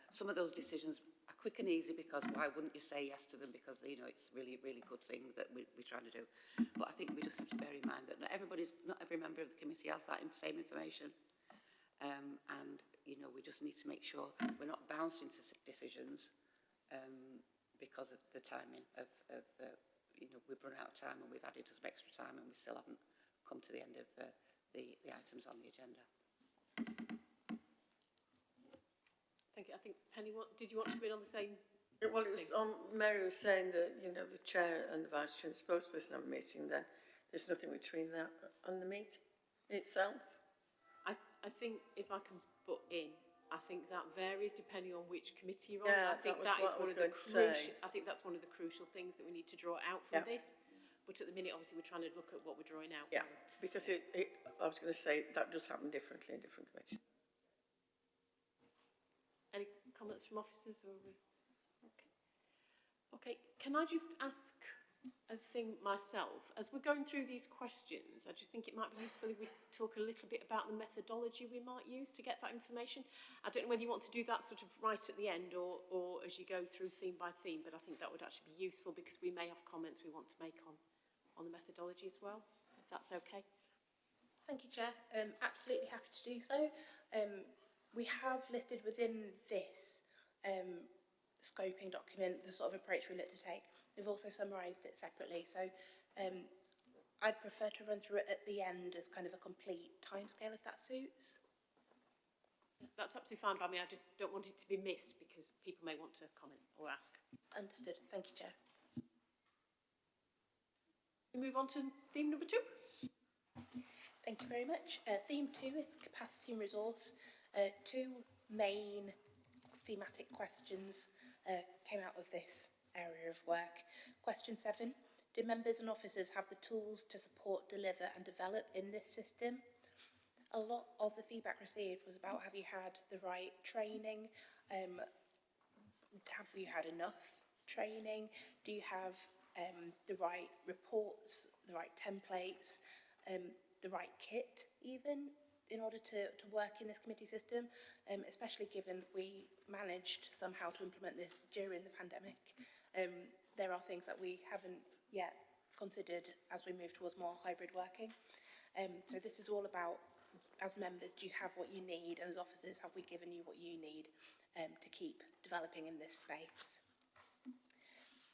Some of those decisions are quick and easy, because why wouldn't you say yes to them? Because, it's really, really good thing that we're trying to do. But I think we just have to bear in mind that not every member of the committee has that same information. And, we just need to make sure we're not bounced into decisions because of the timing we've run out of time and we've added some extra time and we still haven't come to the end of the items on the agenda. Thank you. I think, Penny, did you want to be on the same? Well, it was Mary was saying that, the chair and the vice chair and spokesperson have a meeting, then there's nothing between that and the meeting itself. I think if I can put in, I think that varies depending on which committee you're on. Yeah, I think that is one of the I think that's one of the crucial things that we need to draw out from this. But at the minute, obviously, we're trying to look at what we're drawing out. Yeah, because I was going to say that does happen differently in different committees. Any comments from officers? Okay. Can I just ask a thing myself? As we're going through these questions, I just think it might be useful if we talk a little bit about the methodology we might use to get that information. I don't know whether you want to do that sort of right at the end or as you go through theme by theme, but I think that would actually be useful because we may have comments we want to make on on the methodology as well, if that's okay. Thank you, Chair. Absolutely happy to do so. We have listed within this scoping document the sort of approach we look to take. We've also summarised it separately. So I'd prefer to run through it at the end as kind of a complete timescale, if that suits. That's absolutely fine by me. I just don't want it to be missed because people may want to comment or ask. Understood. Thank you, Chair. We move on to theme number 2. Thank you very much. Theme 2 is capacity and resource. 2 main thematic questions came out of this area of work. Question 7, do members and officers have the tools to support, deliver and develop in this system? A lot of the feedback received was about, have you had the right training? Have you had enough training? Do you have the right reports, the right templates, the right kit even, in order to work in this committee system, especially given we managed somehow to implement this during the pandemic. There are things that we haven't yet considered as we move towards more hybrid working. So this is all about, as members, do you have what you need, and as officers, have we given you what you need to keep developing in this space?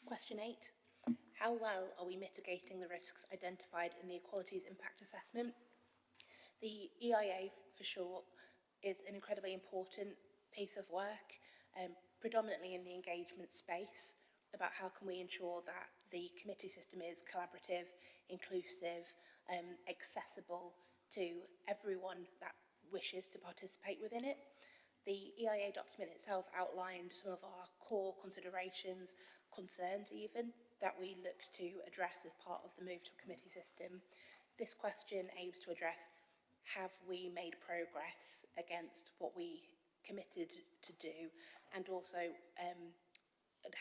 Question 8. How well are we mitigating the risks identified in the Equalities Impact Assessment? The EIA, for short, is an incredibly important piece of work, predominantly in the engagement space, about how can we ensure that the committee system is collaborative, inclusive, accessible to everyone that wishes to participate within it. The EIA document itself outlined some of our core considerations, concerns even, that we look to address as part of the move to a committee system. This question aims to address, have we made progress against what we committed to do, and also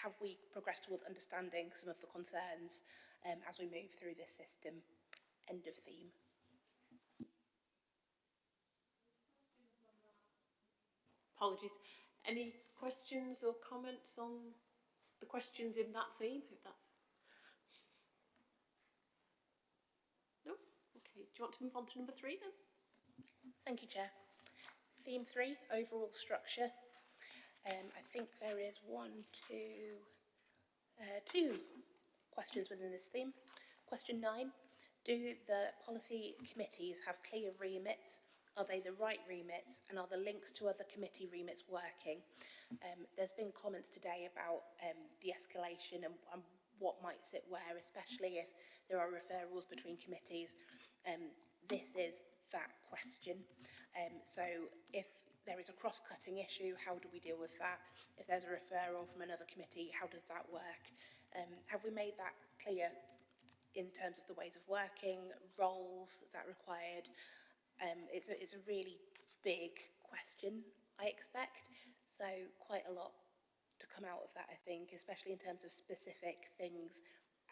have we progressed towards understanding some of the concerns as we move through this system? End of theme. Apologies. Any questions or comments on the questions in that theme, if that's... No? Okay. Do you want to move on to number 3 then? Thank you, Chair. Theme 3, overall structure. I think there is two questions within this theme. Question 9, do the policy committees have clear remits? Are they the right remits, and are the links to other committee remits working? There's been comments today about the escalation and what might sit where, especially if there are referrals between committees. This is that question. So if there is a cross-cutting issue, how do we deal with that? If there's a referral from another committee, how does that work? Have we made that clear in terms of the ways of working, roles that required? It's a really big question, I expect. So quite a lot to come out of that, I think, especially in terms of specific things,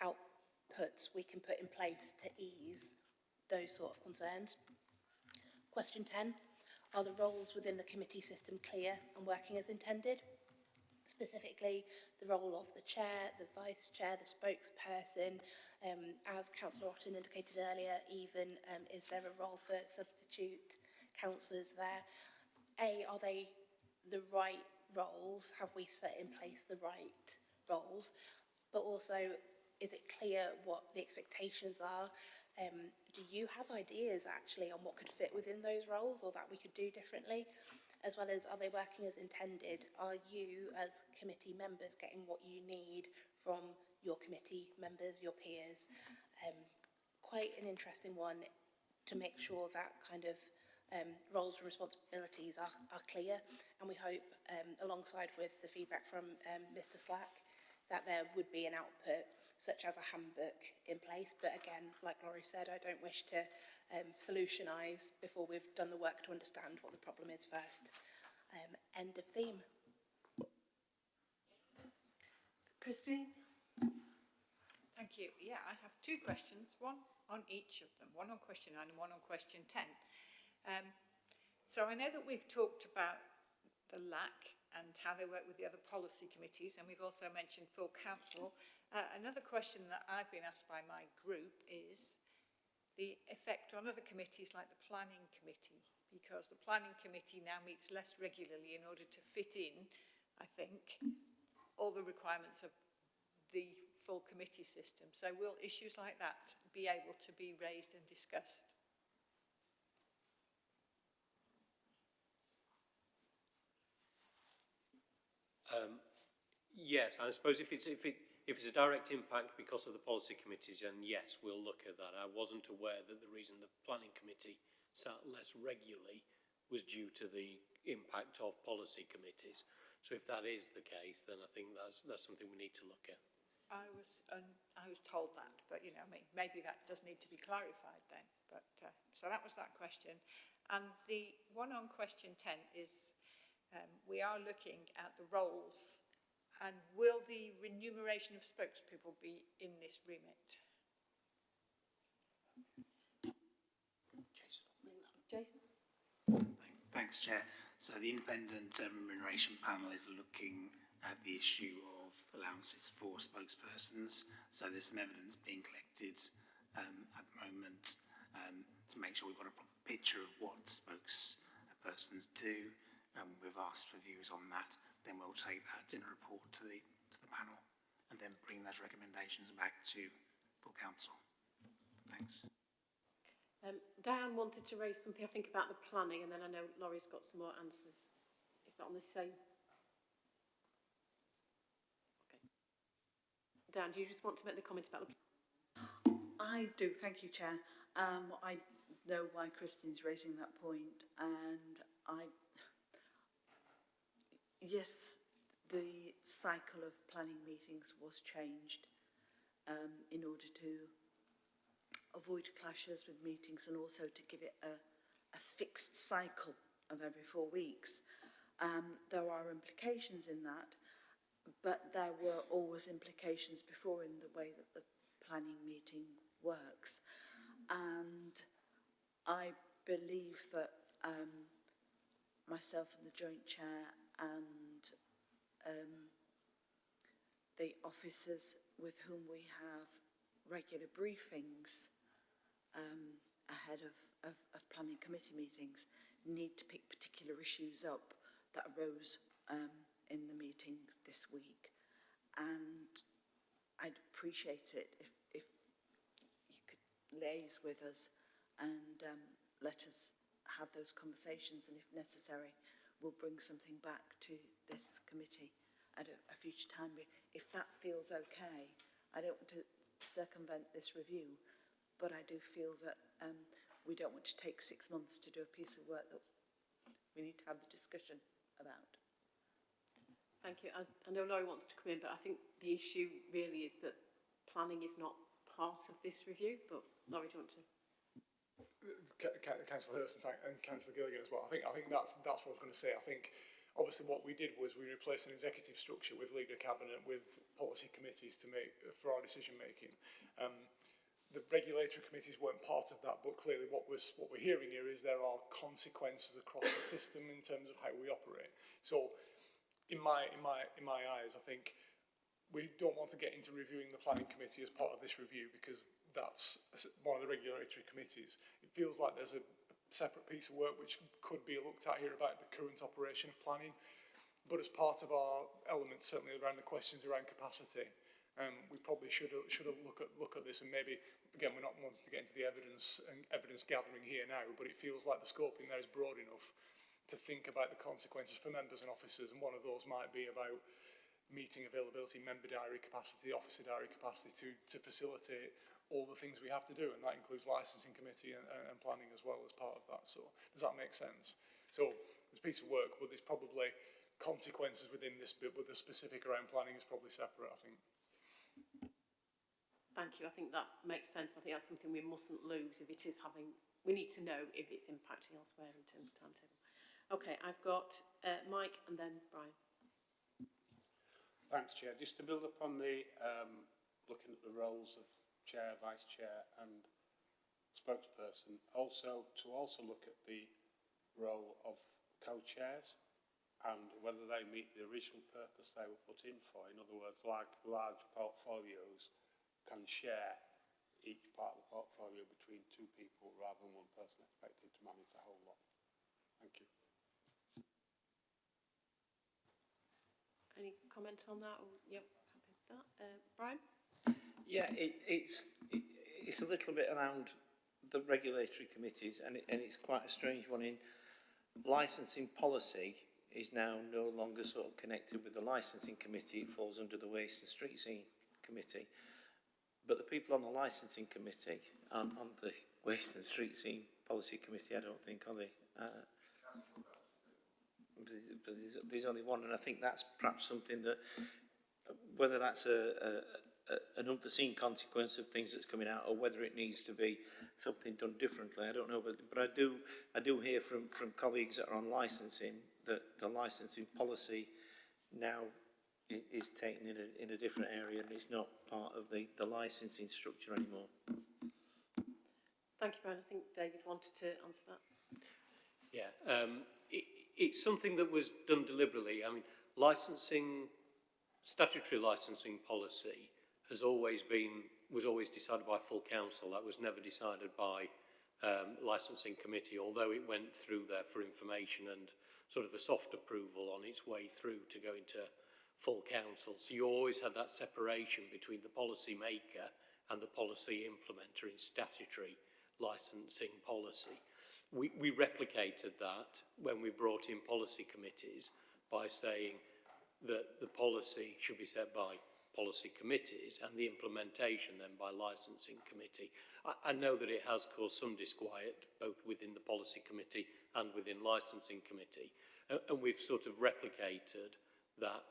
outputs we can put in place to ease those sort of concerns. Question 10, are the roles within the committee system clear and working as intended? Specifically, the role of the chair, the vice chair, the spokesperson, as Councillor Otten indicated earlier, even is there a role for substitute councillors there? Are they the right roles? Have we set in place the right roles? But also, is it clear what the expectations are? Do you have ideas actually on what could fit within those roles or that we could do differently? As well as, are they working as intended? Are you as committee members getting what you need from your committee members, your peers? Quite an interesting one to make sure that kind of roles and responsibilities are clear, and we hope, alongside with the feedback from Mr. Slack, that there would be an output such as a handbook in place. But again, like Laurie said, I don't wish to solutionise before we've done the work to understand what the problem is first. End of theme. Christine? Thank you. Yeah, I have 2 questions, one on each of them, one on question 9 and one on question 10. So I know that we've talked about the lack and how they work with the other policy committees, and we've also mentioned full council. Another question that I've been asked by my group is the effect on other committees like the planning committee, because the planning committee now meets less regularly in order to fit in, I think, all the requirements of the full committee system. So will issues like that be able to be raised and discussed? Yes, I suppose if it's a direct impact because of the policy committees, then yes, we'll look at that. I wasn't aware that the reason the planning committee sat less regularly was due to the impact of policy committees. So if that is the case, then I think that's something we need to look at. I was told that, but you know, I mean, maybe that does need to be clarified then. But so that was that question, and the one on question 10 is we are looking at the roles, and will the remuneration of spokespeople be in this remit? Jason? Thanks, Chair. So the independent remuneration panel is looking at the issue of allowances for spokespersons. So there's some evidence being collected at the moment to make sure we've got a proper picture of what spokespersons do. We've asked for views on that. Then we'll take that in a report to the panel and then bring those recommendations back to full council. Thanks. Diane wanted to raise something, I think, about the planning, and then I know Laurie's got some more answers. Is that on the same? Okay. Diane, do you just want to make the comment about the I do, thank you, Chair. I know why Christine's raising that point, and yes, the cycle of planning meetings was changed in order to avoid clashes with meetings and also to give it a fixed cycle of every 4 weeks. There are implications in that, but there were always implications before in the way that the planning meeting works. And I believe that myself and the joint chair and the officers with whom we have regular briefings ahead of planning committee meetings need to pick particular issues up that arose in the meeting this week. And I'd appreciate it if you could liaise with us and let us have those conversations, and if necessary we'll bring something back to this committee at a future time. If that feels okay, I don't want to circumvent this review, but I do feel that we don't want to take 6 months to do a piece of work that we need to have the discussion about. Thank you. I know Laurie wants to come in, but I think the issue really is that planning is not part of this review. But Laurie, do you want to? Councillor Hurst and Councillor Gilligan as well. I think that's what I was going to say. I think obviously what we did was we replaced an executive structure with leader cabinet with policy committees to make for our decision making. The regulatory committees weren't part of that, but clearly what we're hearing here is there are consequences across the system in terms of how we operate. So in my eyes, I think we don't want to get into reviewing the planning committee as part of this review because that's one of the regulatory committees. It feels like there's a separate piece of work which could be looked at here about the current operation of planning. But as part of our elements, certainly around the questions around capacity, we probably should look at this, and maybe again we're not wanting to get into the evidence gathering here now, but it feels like the scope in there is broad enough to think about the consequences for members and officers, and one of those might be about meeting availability, member diary capacity, officer diary capacity to facilitate all the things we have to do, and that includes licensing committee and planning as well as part of that. So does that make sense? So there's a piece of work, but there's probably consequences within this bit, but the specific around planning is probably separate, I think. Thank you. I think that makes sense. I think that's something we mustn't lose if it is having. We need to know if it's impacting elsewhere in terms of timetable. Okay, I've got Mike and then Brian. Thanks, Chair. Just to build upon the looking at the roles of Chair, Vice Chair and spokesperson, also look at the role of co-chairs and whether they meet the original purpose they were put in for. In other words, like large portfolios can share each part of the portfolio between two people rather than one person expected to manage the whole lot. Thank you. Any comment on that? Or, yep, happy with that. Brian? Yeah, it's a little bit around the regulatory committees, and it's quite a strange one. In licensing policy is now no longer sort of connected with the licensing committee. It falls under the Waste and Street Scene Committee. But the people on the licensing committee, on the Waste and Street Scene Policy Committee, I don't think, are they? But there's only one, and I think that's perhaps something that, whether that's an unforeseen consequence of things that's coming out, or whether it needs to be something done differently, I don't know. But I do hear from colleagues that are on licensing that the licensing policy now is taken in a different area, and it's not part of the licensing structure anymore. Thank you, Brian. I think David wanted to answer that. Yeah, it's something that was done deliberately. I mean, statutory licensing policy was always decided by full council. That was never decided by licensing committee, although it went through there for information and sort of a soft approval on its way through to go into full council. So you always had that separation between the policy maker and the policy implementer in statutory licensing policy. We replicated that when we brought in policy committees by saying that the policy should be set by policy committees and the implementation then by licensing committee. I know that it has caused some disquiet both within the policy committee and within licensing committee, and we've sort of replicated that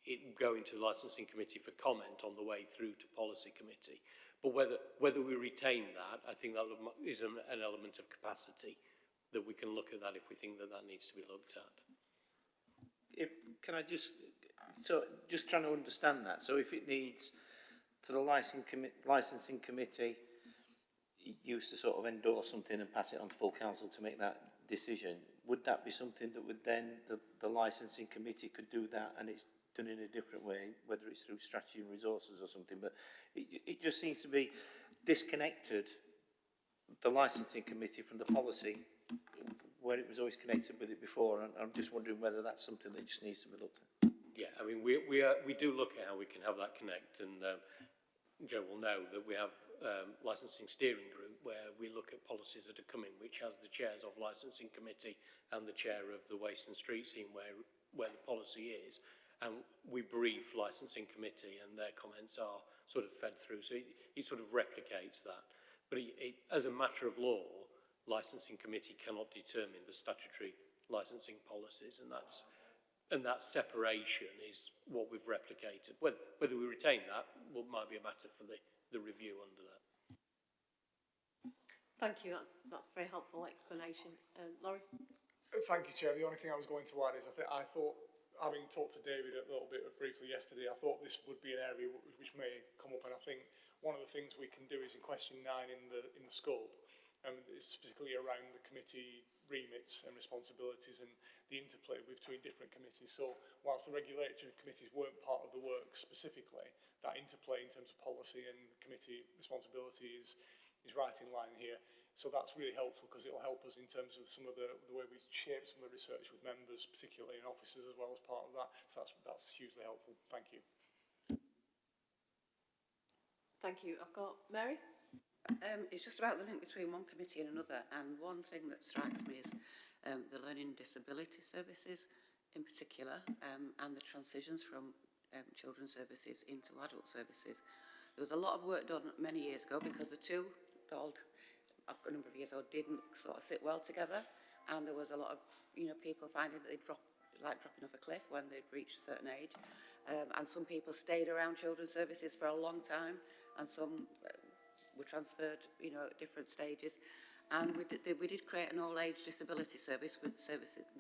it going to licensing committee for comment on the way through to policy committee. But whether we retain that, I think that is an element of capacity that we can look at that if we think that needs to be looked at. Can I just trying to understand that. So if it needs to the licensing committee used to sort of endorse something and pass it on to full council to make that decision, would that be something that would then the licensing committee could do that, and it's done in a different way, whether it's through strategy and resources or something? But it just seems to be disconnected, the licensing committee from the policy, where it was always connected with it before, and I'm just wondering whether that's something that just needs to be looked at. Yeah, I mean, we do look at how we can have that connect, and Joe will know that we have licensing steering group where we look at policies that are coming, which has the chairs of licensing committee and the chair of the waste and street scene where the policy is, and we brief licensing committee and their comments are sort of fed through, so it sort of replicates that. But as a matter of law, licensing committee cannot determine the statutory licensing policies, and that separation is what we've replicated. Whether we retain that might be a matter for the review under that. Thank you. That's a very helpful explanation. Laurie? Thank you, Chair. The only thing I was going to add is I thought, having talked to David a little bit briefly yesterday, I thought this would be an area which may come up, and I think one of the things we can do is in question 9 in the scope, it's particularly around the committee remits and responsibilities and the interplay between different committees. So whilst the regulatory committees weren't part of the work specifically, that interplay in terms of policy and committee responsibility is right in line here. So that's really helpful because it will help us in terms of some of the way we shape some of the research with members, particularly in officers as well as part of that. So that's hugely helpful. Thank you. Thank you. I've got Mary. It's just about the link between one committee and another, and one thing that strikes me is the learning disability services in particular, and the transitions from children's services into adult services. There was a lot of work done many years ago because the two a number of years old didn't sort of sit well together, and there was a lot of people finding that they'd dropping off a cliff when they'd reached a certain age, and some people stayed around children's services for a long time, and some were transferred at different stages. And we did create an old age disability service which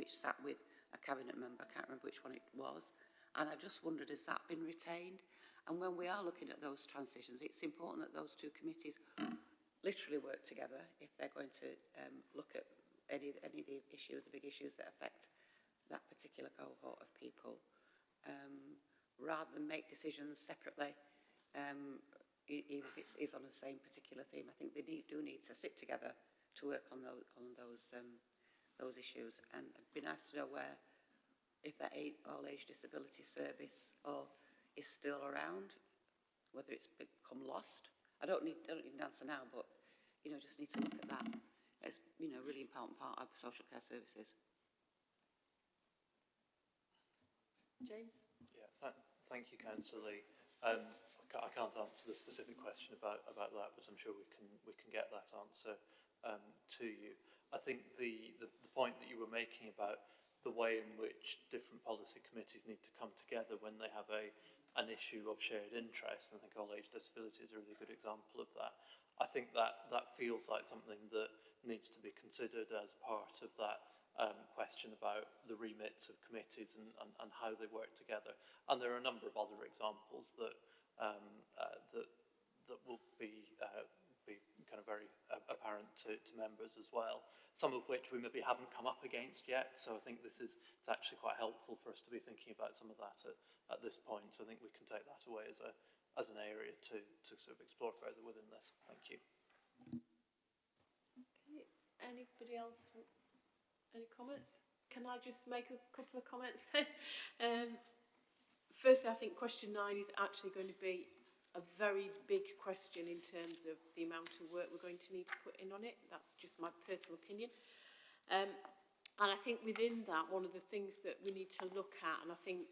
sat with a cabinet member. I can't remember which one it was, and I just wondered, has that been retained? And when we are looking at those transitions, it's important that those two committees literally work together if they're going to look at any of the issues, the big issues that affect that particular cohort of people, rather than make decisions separately, even if it is on the same particular theme. I think they do need to sit together to work on those issues. And it'd be nice to know if that all age disability service is still around, whether it's become lost. I don't need an answer now, but just need to look at that. It's a really important part of social care services. James? Yeah, thank you, Councillor Lee. I can't answer the specific question about that, but I'm sure we can get that answer to you. I think the point that you were making about the way in which different policy committees need to come together when they have an issue of shared interest, and I think old age disability is a really good example of that. I think that feels like something that needs to be considered as part of that question about the remits of committees and how they work together. And there are a number of other examples that will be kind of very apparent to members as well, some of which we maybe haven't come up against yet. So I think it's actually quite helpful for us to be thinking about some of that at this point. So I think we can take that away as an area to sort of explore further within this. Thank you. Okay. Anybody else? Any comments? Can I just make a couple of comments then? Firstly, I think question 9 is actually going to be a very big question in terms of the amount of work we're going to need to put in on it. That's just my personal opinion. And I think within that, one of the things that we need to look at, and I think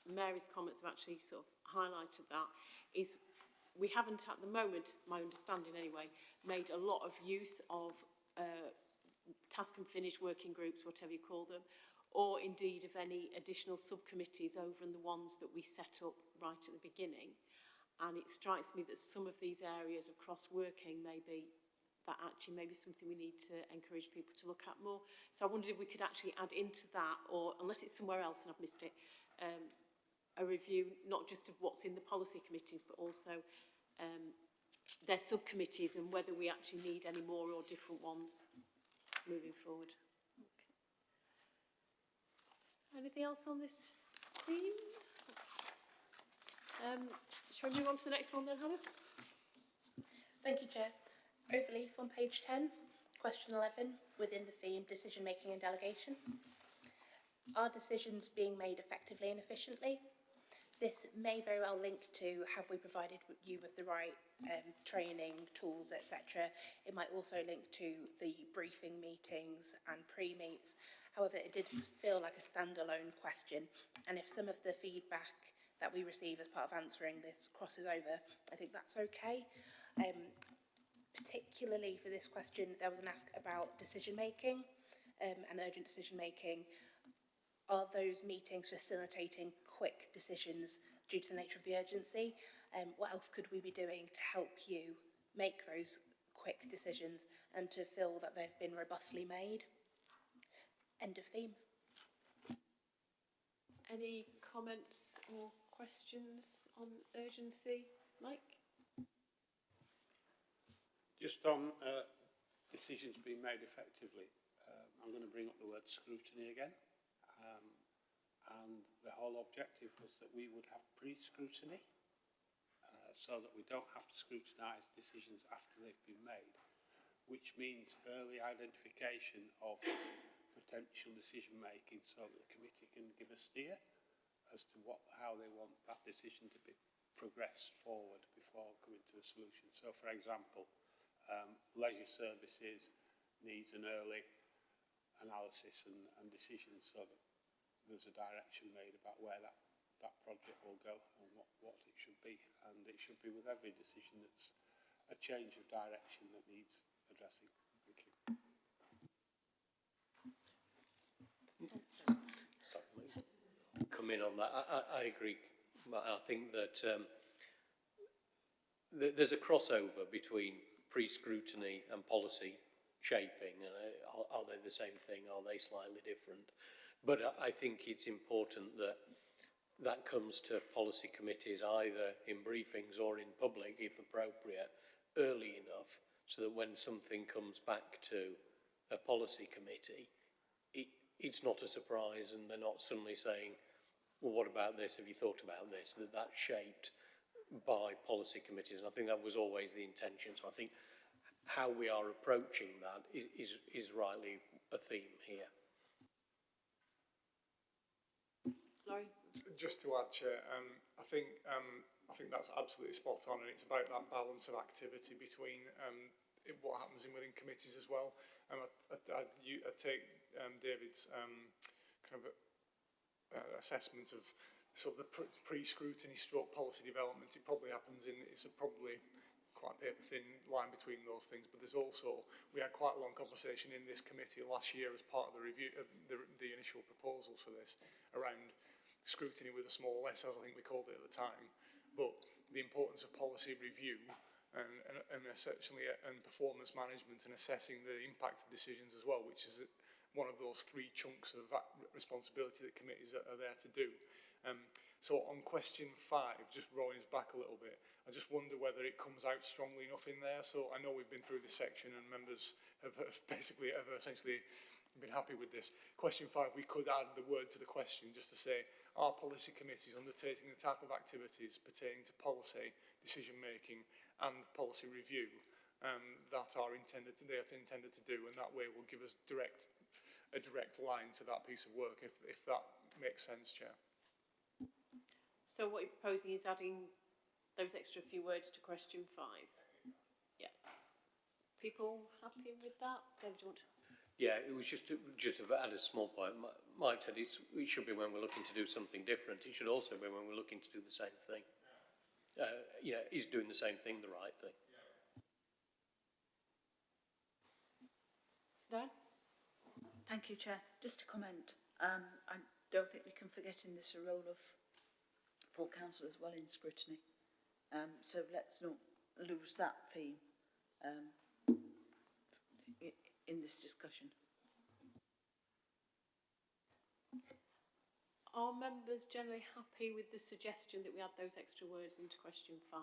Mary's comments have actually sort of highlighted that, is we haven't at the moment, my understanding anyway, made a lot of use of task and finish working groups, whatever you call them, or indeed of any additional subcommittees over and the ones that we set up right at the beginning. And it strikes me that some of these areas of cross-working may be something we need to encourage people to look at more. So I wondered if we could actually add into that, or unless it's somewhere else and I've missed it, a review not just of what's in the policy committees, but also their subcommittees and whether we actually need any more or different ones moving forward. Okay. Anything else on this theme? Shall we move on to the next one then, Hannah? Thank you, Chair. Overleaf on page 10, question 11, within the theme decision making and delegation. Are decisions being made effectively and efficiently? This may very well link to have we provided you with the right training, tools, etc. It might also link to the briefing meetings and pre-meets. However, it did feel like a standalone question, and if some of the feedback that we receive as part of answering this crosses over, I think that's okay. Particularly for this question, there was an ask about decision making and urgent decision making. Are those meetings facilitating quick decisions due to the nature of the urgency? What else could we be doing to help you make those quick decisions and to feel that they've been robustly made? End of theme. Any comments or questions on urgency? Mike? Just on decisions being made effectively, I'm going to bring up the word scrutiny again. And the whole objective was that we would have pre-scrutiny so that we don't have to scrutinise decisions after they've been made, which means early identification of potential decision making so that the committee can give a steer as to how they want that decision to be progressed forward before coming to a solution. So, for example, leisure services needs an early analysis and decision so that there's a direction made about where that project will go and what it should be. And it should be with every decision that's a change of direction that needs addressing. Thank you. Come in on that. I agree. I think that there's a crossover between pre-scrutiny and policy shaping. Are they the same thing? Are they slightly different? But I think it's important that that comes to policy committees either in briefings or in public, if appropriate, early enough so that when something comes back to a policy committee, it's not a surprise and they're not suddenly saying, well, what about this? Have you thought about this? That's shaped by policy committees, and I think that was always the intention. So I think how we are approaching that is rightly a theme here. Laurie? Just to add, Chair, I think that's absolutely spot on, and it's about that balance of activity between what happens within committees as well. I take David's kind of assessment of sort of the pre-scrutiny stroke policy development. It probably happens it's probably quite a paper-thin line between those things, but there's also, we had quite a long conversation in this committee last year as part of the review of the initial proposals for this around scrutiny with a small s, as I think we called it at the time, but the importance of policy review and essentially and performance management and assessing the impact of decisions as well, which is one of those three chunks of responsibility that committees are there to do. So on question 5, just rolling us back a little bit, I just wonder whether it comes out strongly enough in there. So I know we've been through this section and members have essentially been happy with this. Question 5, we could add the word to the question just to say, are policy committees undertaking the type of activities pertaining to policy, decision making and policy review that are intended to do, and that way will give us a direct line to that piece of work, if that makes sense, Chair. So what you're proposing is adding those extra few words to question 5. Yeah. People happy with that? David, do you want to? Yeah, it was just to add a small point. Mike said it should be when we're looking to do something different. It should also be when we're looking to do the same thing. Is doing the same thing the right thing? Dan? Thank you, Chair. Just a comment. I don't think we can forget in this a role of full council as well in scrutiny. So let's not lose that theme in this discussion. Are members generally happy with the suggestion that we add those extra words into question 5?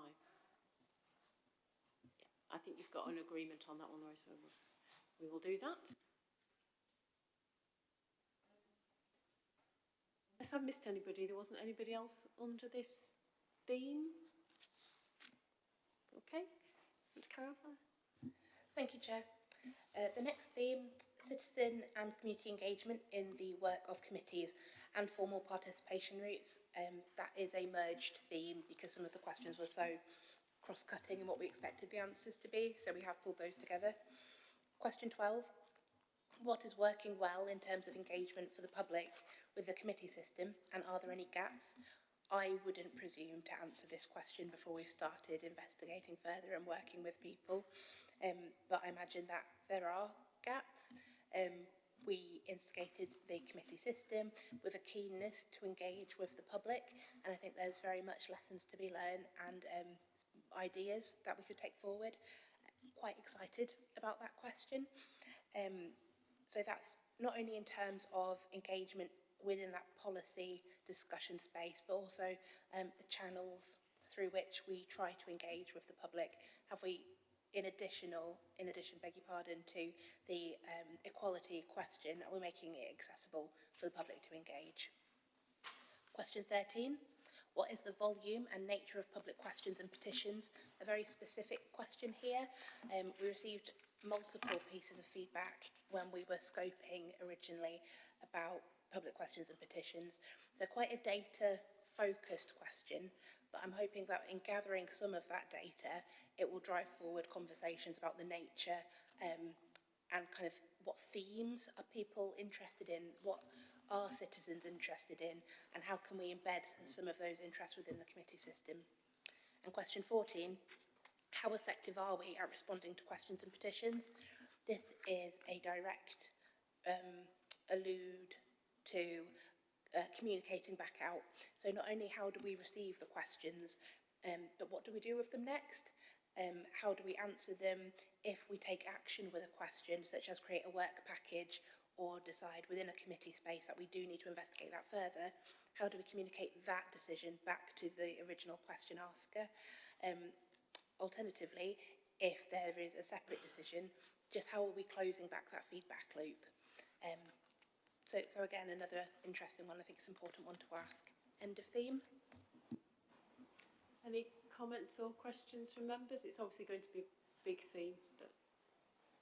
Yeah, I think you've got an agreement on that one, Laurie, so we will do that. Unless I've missed anybody, there wasn't anybody else under this theme? Okay, want to carry on? Thank you, Chair. The next theme, citizen and community engagement in the work of committees and formal participation routes. That is a merged theme because some of the questions were so cross-cutting in what we expected the answers to be, so we have pulled those together. Question 12, what is working well in terms of engagement for the public with the committee system, and are there any gaps? I wouldn't presume to answer this question before we've started investigating further and working with people, but I imagine that there are gaps. We instigated the committee system with a keenness to engage with the public, and I think there's very much lessons to be learned and ideas that we could take forward. Quite excited about that question. So that's not only in terms of engagement within that policy discussion space, but also the channels through which we try to engage with the public. Have we, in addition, beg your pardon, to the equality question, are we making it accessible for the public to engage? Question 13, what is the volume and nature of public questions and petitions? A very specific question here. We received multiple pieces of feedback when we were scoping originally about public questions and petitions. So quite a data-focused question, but I'm hoping that in gathering some of that data, it will drive forward conversations about the nature and kind of what themes are people interested in, what are citizens interested in, and how can we embed some of those interests within the committee system. And question 14, how effective are we at responding to questions and petitions? This is a direct allude to communicating back out. So not only how do we receive the questions, but what do we do with them next? How do we answer them if we take action with a question, such as create a work package or decide within a committee space that we do need to investigate that further? How do we communicate that decision back to the original question asker? Alternatively, if there is a separate decision, just how are we closing back that feedback loop? So again, another interesting one. I think it's an important one to ask. End of theme. Any comments or questions from members? It's obviously going to be a big theme, but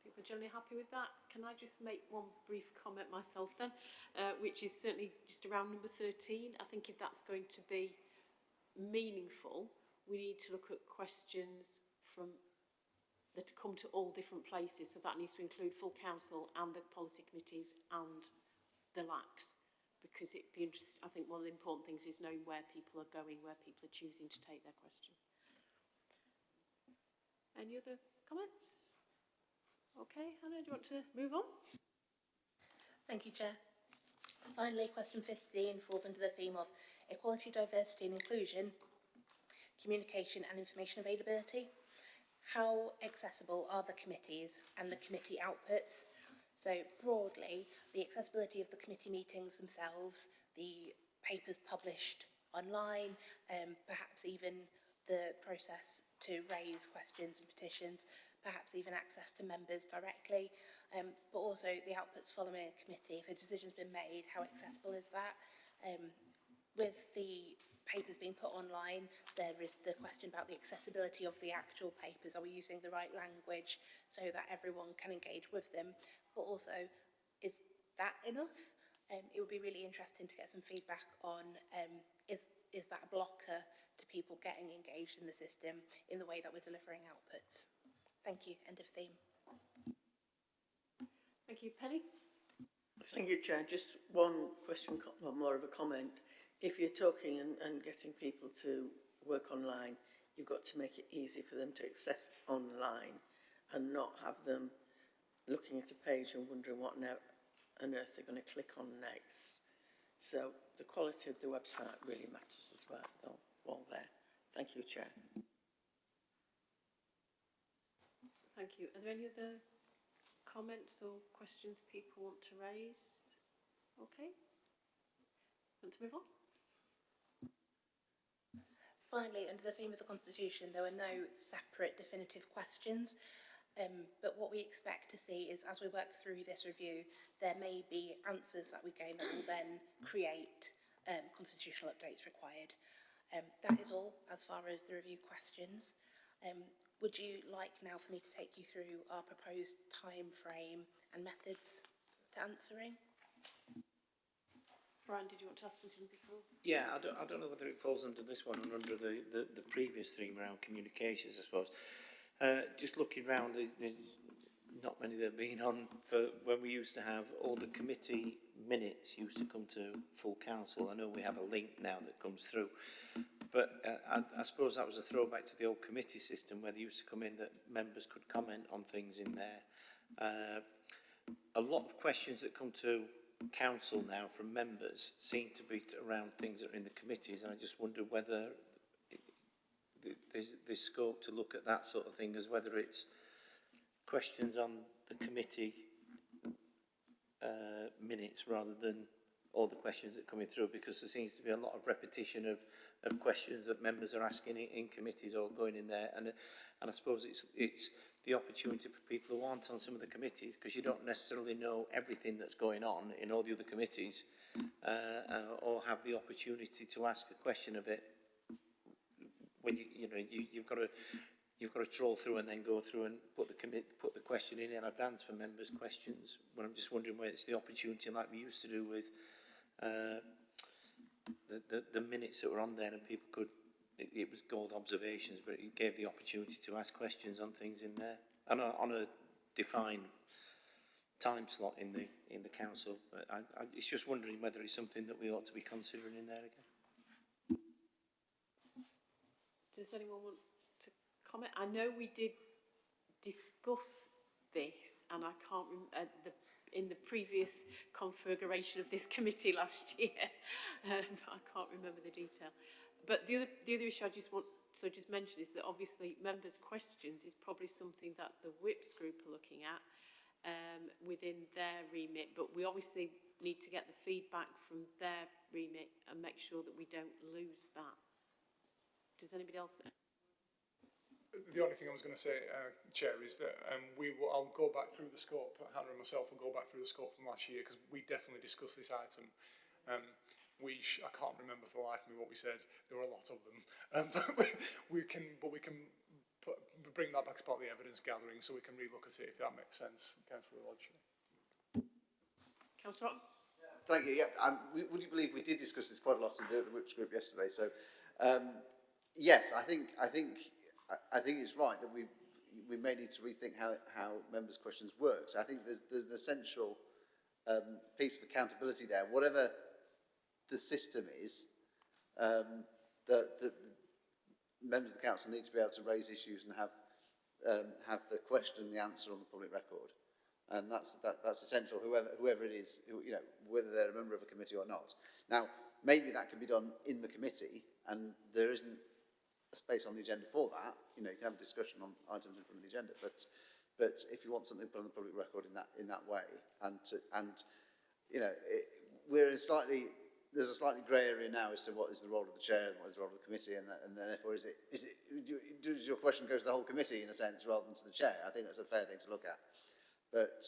people are generally happy with that. Can I just make one brief comment myself then, which is certainly just around number 13. I think if that's going to be meaningful, we need to look at questions from that come to all different places. So that needs to include full council and the policy committees and the LACs, because it'd be interesting. I think one of the important things is knowing where people are going, where people are choosing to take their question. Any other comments? Okay, Hannah, do you want to move on? Thank you, Chair. Finally, question 15 falls under the theme of equality, diversity and inclusion, communication and information availability. How accessible are the committees and the committee outputs? So broadly, the accessibility of the committee meetings themselves, the papers published online, perhaps even the process to raise questions and petitions, perhaps even access to members directly, but also the outputs following a committee. If a decision's been made, how accessible is that? With the papers being put online, there is the question about the accessibility of the actual papers. Are we using the right language so that everyone can engage with them? But also, is that enough? It would be really interesting to get some feedback on is that a blocker to people getting engaged in the system in the way that we're delivering outputs? Thank you. End of theme. Thank you. Penny? Thank you, Chair. Just one question, or more of a comment. If you're talking and getting people to work online, you've got to make it easy for them to access online and not have them looking at a page and wondering what on earth they're going to click on next. So the quality of the website really matters as well, while there. Thank you, Chair. Thank you. Are there any other comments or questions people want to raise? Okay. Want to move on? Finally, under the theme of the Constitution, there were no separate definitive questions, but what we expect to see is, as we work through this review, there may be answers that we gain that will then create constitutional updates required. That is all as far as the review questions. Would you like now for me to take you through our proposed time frame and methods to answering? Brian, did you want to ask something before? Yeah, I don't know whether it falls under this one or under the previous theme around communications, I suppose. Just looking round, there's not many that have been on for when we used to have all the committee minutes used to come to full council. I know we have a link now that comes through, but I suppose that was a throwback to the old committee system where they used to come in that members could comment on things in there. A lot of questions that come to council now from members seem to be around things that are in the committees, and I just wonder whether there's scope to look at that sort of thing, as whether it's questions on the committee minutes rather than all the questions that are coming through, because there seems to be a lot of repetition of questions that members are asking in committees or going in there, and I suppose it's the opportunity for people who aren't on some of the committees, because you don't necessarily know everything that's going on in all the other committees, or have the opportunity to ask a question of it when you've got to trawl through and then go through and put the question in advance for members' questions. But I'm just wondering whether it's the opportunity like we used to do with the minutes that were on there, and people could. It was called observations, but it gave the opportunity to ask questions on things in there, and on a defined time slot in the council. But it's just wondering whether it's something that we ought to be considering in there again. Does anyone want to comment? I know we did discuss this, and I can't remember in the previous configuration of this committee last year. I can't remember the detail. But the other issue I just want to just mention is that obviously members' questions is probably something that the WIPS group are looking at within their remit, but we obviously need to get the feedback from their remit and make sure that we don't lose that. Does anybody else? the only thing I was going to say, Chair, is that I'll go back through the scope. Hannah and myself will go back through the scope from last year, because we definitely discussed this item. I can't remember for the life of me what we said. There were a lot of them, but we can bring that back as part of the evidence gathering, so we can relook at it if that makes sense, Councillor Lodge. Councillor. Thank you. Yeah, would you believe we did discuss this quite a lot in the Whips group yesterday? So, yes, I think it's right that we may need to rethink how members' questions work. So I think there's an essential piece of accountability there. Whatever the system is, that members of the council need to be able to raise issues and have the question and the answer on the public record, and that's essential. Whoever it is, whether they're a member of a committee or not. Now, maybe that can be done in the committee, and there isn't a space on the agenda for that. You can have a discussion on items in front of the agenda, but if you want something put on the public record in that way, there's a slightly grey area now as to what is the role of the chair and what is the role of the committee, and therefore does your question go to the whole committee in a sense rather than to the chair? I think that's a fair thing to look at. But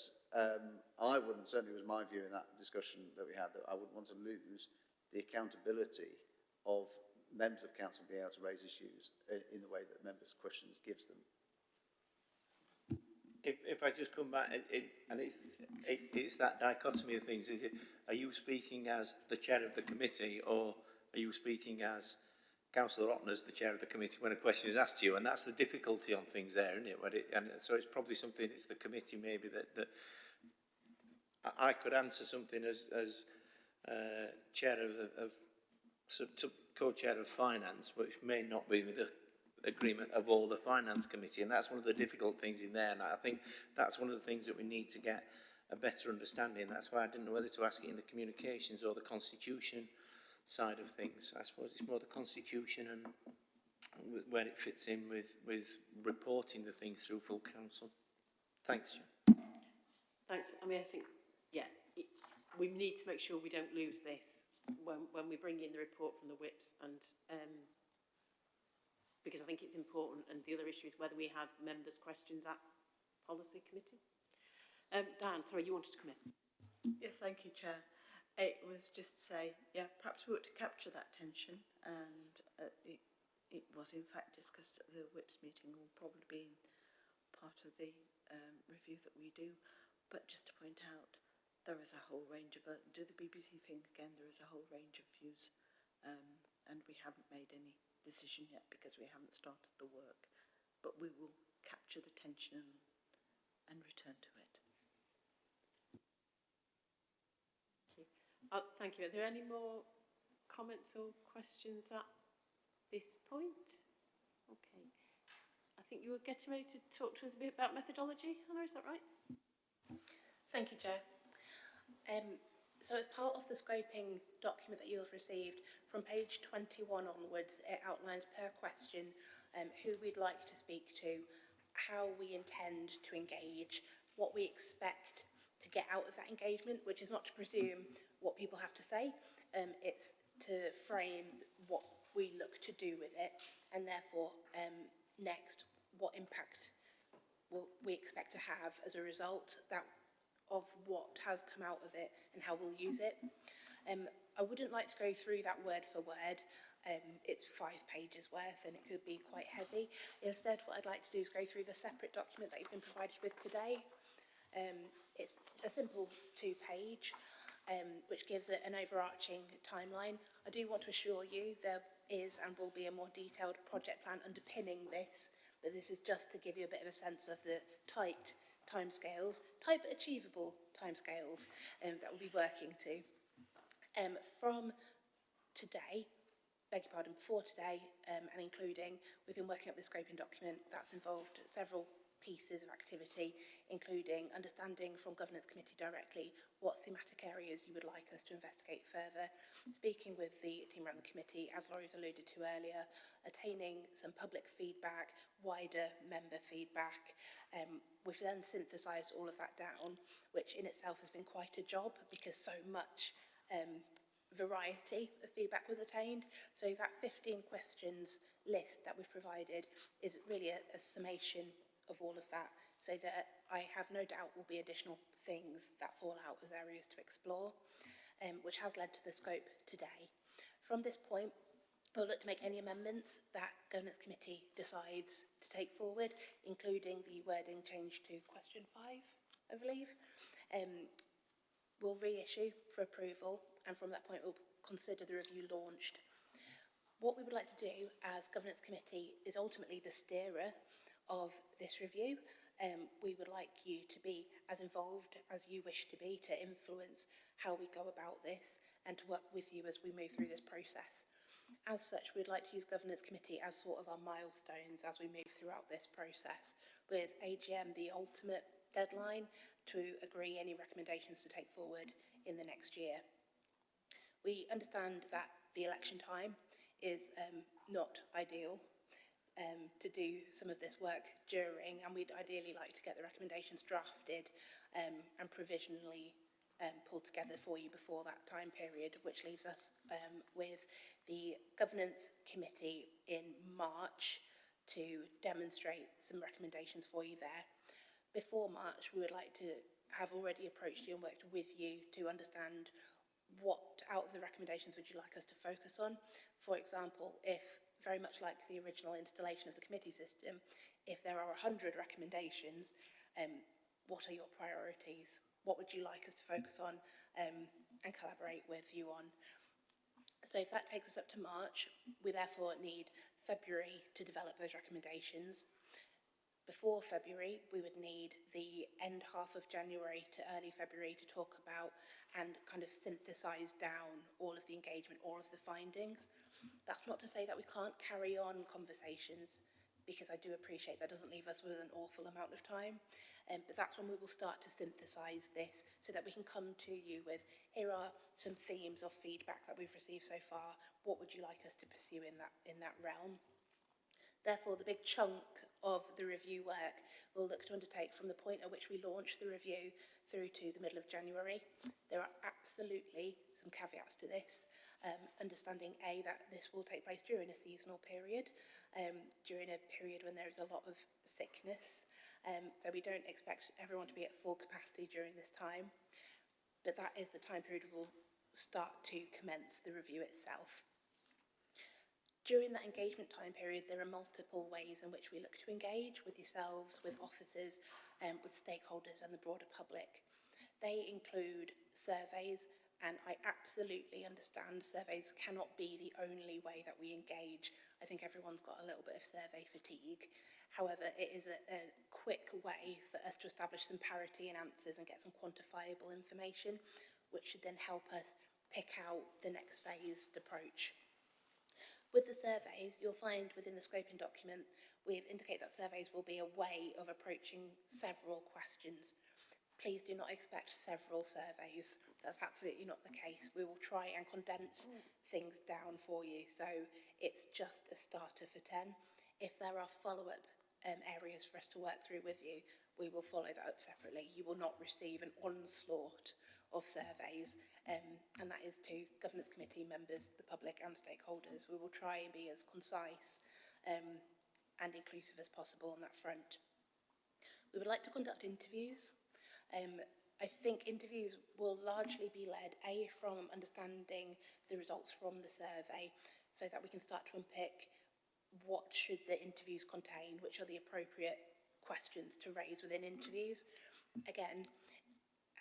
I wouldn't, certainly was my view in that discussion that we had, that I wouldn't want to lose the accountability of members of council being able to raise issues in the way that members' questions gives them. If I just come back, it's that dichotomy of things. Are you speaking as the chair of the committee, or are you speaking as Councillor Ottner's the chair of the committee when a question is asked to you? And that's the difficulty on things there, isn't it? And so it's probably something, it's the committee maybe that I could answer something as chair of co-chair of finance, which may not be with the agreement of all the finance committee, and that's one of the difficult things in there, and I think that's one of the things that we need to get a better understanding. That's why I didn't know whether to ask it in the communications or the constitution side of things. I suppose it's more the constitution and where it fits in with reporting the things through full council. Thanks, Jim. Thanks. I think, we need to make sure we don't lose this when we bring in the report from the whips, and because I think it's important. And the other issue is whether we have members' questions at policy committee. Dan, sorry, you wanted to come in. Yes, thank you, Chair. It was just to say, perhaps we ought to capture that tension, and it was in fact discussed at the whips meeting, will probably be part of the review that we do. But just to point out, there is a whole range of, do the BBC thing again, there is a whole range of views, and we haven't made any decision yet because we haven't started the work, but we will capture the tension and return to it. Thank you. Are there any more comments or questions at this point? Okay. I think you were getting ready to talk to us a bit about methodology, Hannah, is that right? Thank you, Chair. So as part of the scoping document that you'll have received, from page 21 onwards, it outlines per question who we'd like to speak to, how we intend to engage, what we expect to get out of that engagement, which is not to presume what people have to say, it's to frame what we look to do with it, and therefore next, what impact will we expect to have as a result of what has come out of it and how we'll use it. I wouldn't like to go through that word for word. It's 5 pages worth and it could be quite heavy. Instead, what I'd like to do is go through the separate document that you've been provided with today. It's a simple 2-page, which gives it an overarching timeline. I do want to assure you there is and will be a more detailed project plan underpinning this, but this is just to give you a bit of a sense of the tight timescales, tight but achievable timescales that we'll be working to. From today, beg your pardon, before today, and including, we've been working up the scoping document. That's involved several pieces of activity, including understanding from Governance Committee directly what thematic areas you would like us to investigate further, speaking with the team around the committee, as Laurie's alluded to earlier, attaining some public feedback, wider member feedback. We've then synthesised all of that down, which in itself has been quite a job because so much variety of feedback was attained. So that 15 questions list that we've provided is really a summation of all of that, so that I have no doubt will be additional things that fall out as areas to explore, which has led to the scope today. From this point, we'll look to make any amendments that Governance Committee decides to take forward, including the wording change to question 5, I believe. We'll reissue for approval, and from that point we'll consider the review launched. What we would like to do as Governance Committee is ultimately the steerer of this review. We would like you to be as involved as you wish to be, to influence how we go about this and to work with you as we move through this process. As such, we'd like to use Governance Committee as sort of our milestones as we move throughout this process, with AGM the ultimate deadline to agree any recommendations to take forward in the next year. We understand that the election time is not ideal to do some of this work during, and we'd ideally like to get the recommendations drafted and provisionally pulled together for you before that time period, which leaves us with the Governance Committee in March to demonstrate some recommendations for you there. Before March, we would like to have already approached you and worked with you to understand what out of the recommendations would you like us to focus on. For example, if, very much like the original installation of the committee system, if there are 100 recommendations, what are your priorities? What would you like us to focus on and collaborate with you on? So if that takes us up to March, we therefore need February to develop those recommendations. Before February, we would need the end half of January to early February to talk about and kind of synthesise down all of the engagement, all of the findings. That's not to say that we can't carry on conversations, because I do appreciate that doesn't leave us with an awful amount of time. But that's when we will start to synthesise this so that we can come to you with, here are some themes of feedback that we've received so far. What would you like us to pursue in that realm? Therefore, the big chunk of the review work we'll look to undertake from the point at which we launch the review through to the middle of January. There are absolutely some caveats to this. Understanding A, that this will take place during a seasonal period, during a period when there is a lot of sickness. So we don't expect everyone to be at full capacity during this time, but that is the time period we will start to commence the review itself. During that engagement time period, there are multiple ways in which we look to engage with yourselves, with officers, with stakeholders and the broader public. They include surveys, and I absolutely understand surveys cannot be the only way that we engage. I think everyone's got a little bit of survey fatigue. However, it is a quick way for us to establish some parity in answers and get some quantifiable information, which should then help us pick out the next phased approach. With the surveys, you'll find within the scoping document, we've indicated that surveys will be a way of approaching several questions. Please do not expect several surveys. That's absolutely not the case. We will try and condense things down for you. So it's just a starter for 10. If there are follow-up areas for us to work through with you, we will follow that up separately. You will not receive an onslaught of surveys, and that is to Governance Committee members, the public and stakeholders. We will try and be as concise and inclusive as possible on that front. We would like to conduct interviews. I think interviews will largely be led, A, from understanding the results from the survey, so that we can start to unpick what should the interviews contain, which are the appropriate questions to raise within interviews. Again,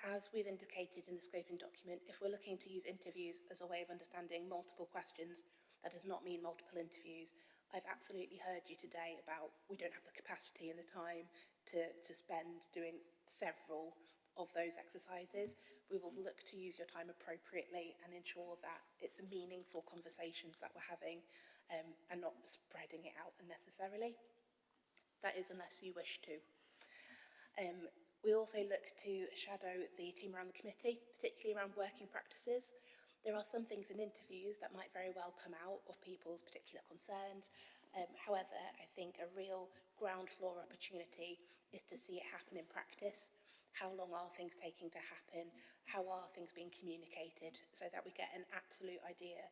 as we've indicated in the scoping document, if we're looking to use interviews as a way of understanding multiple questions, that does not mean multiple interviews. I've absolutely heard you today about we don't have the capacity and the time to spend doing several of those exercises. We will look to use your time appropriately and ensure that it's meaningful conversations that we're having and not spreading it out unnecessarily. That is unless you wish to. We also look to shadow the team around the committee, particularly around working practices. There are some things in interviews that might very well come out of people's particular concerns. However, I think a real ground floor opportunity is to see it happen in practice. how long are things taking to happen, how are things being communicated, so that we get an absolute idea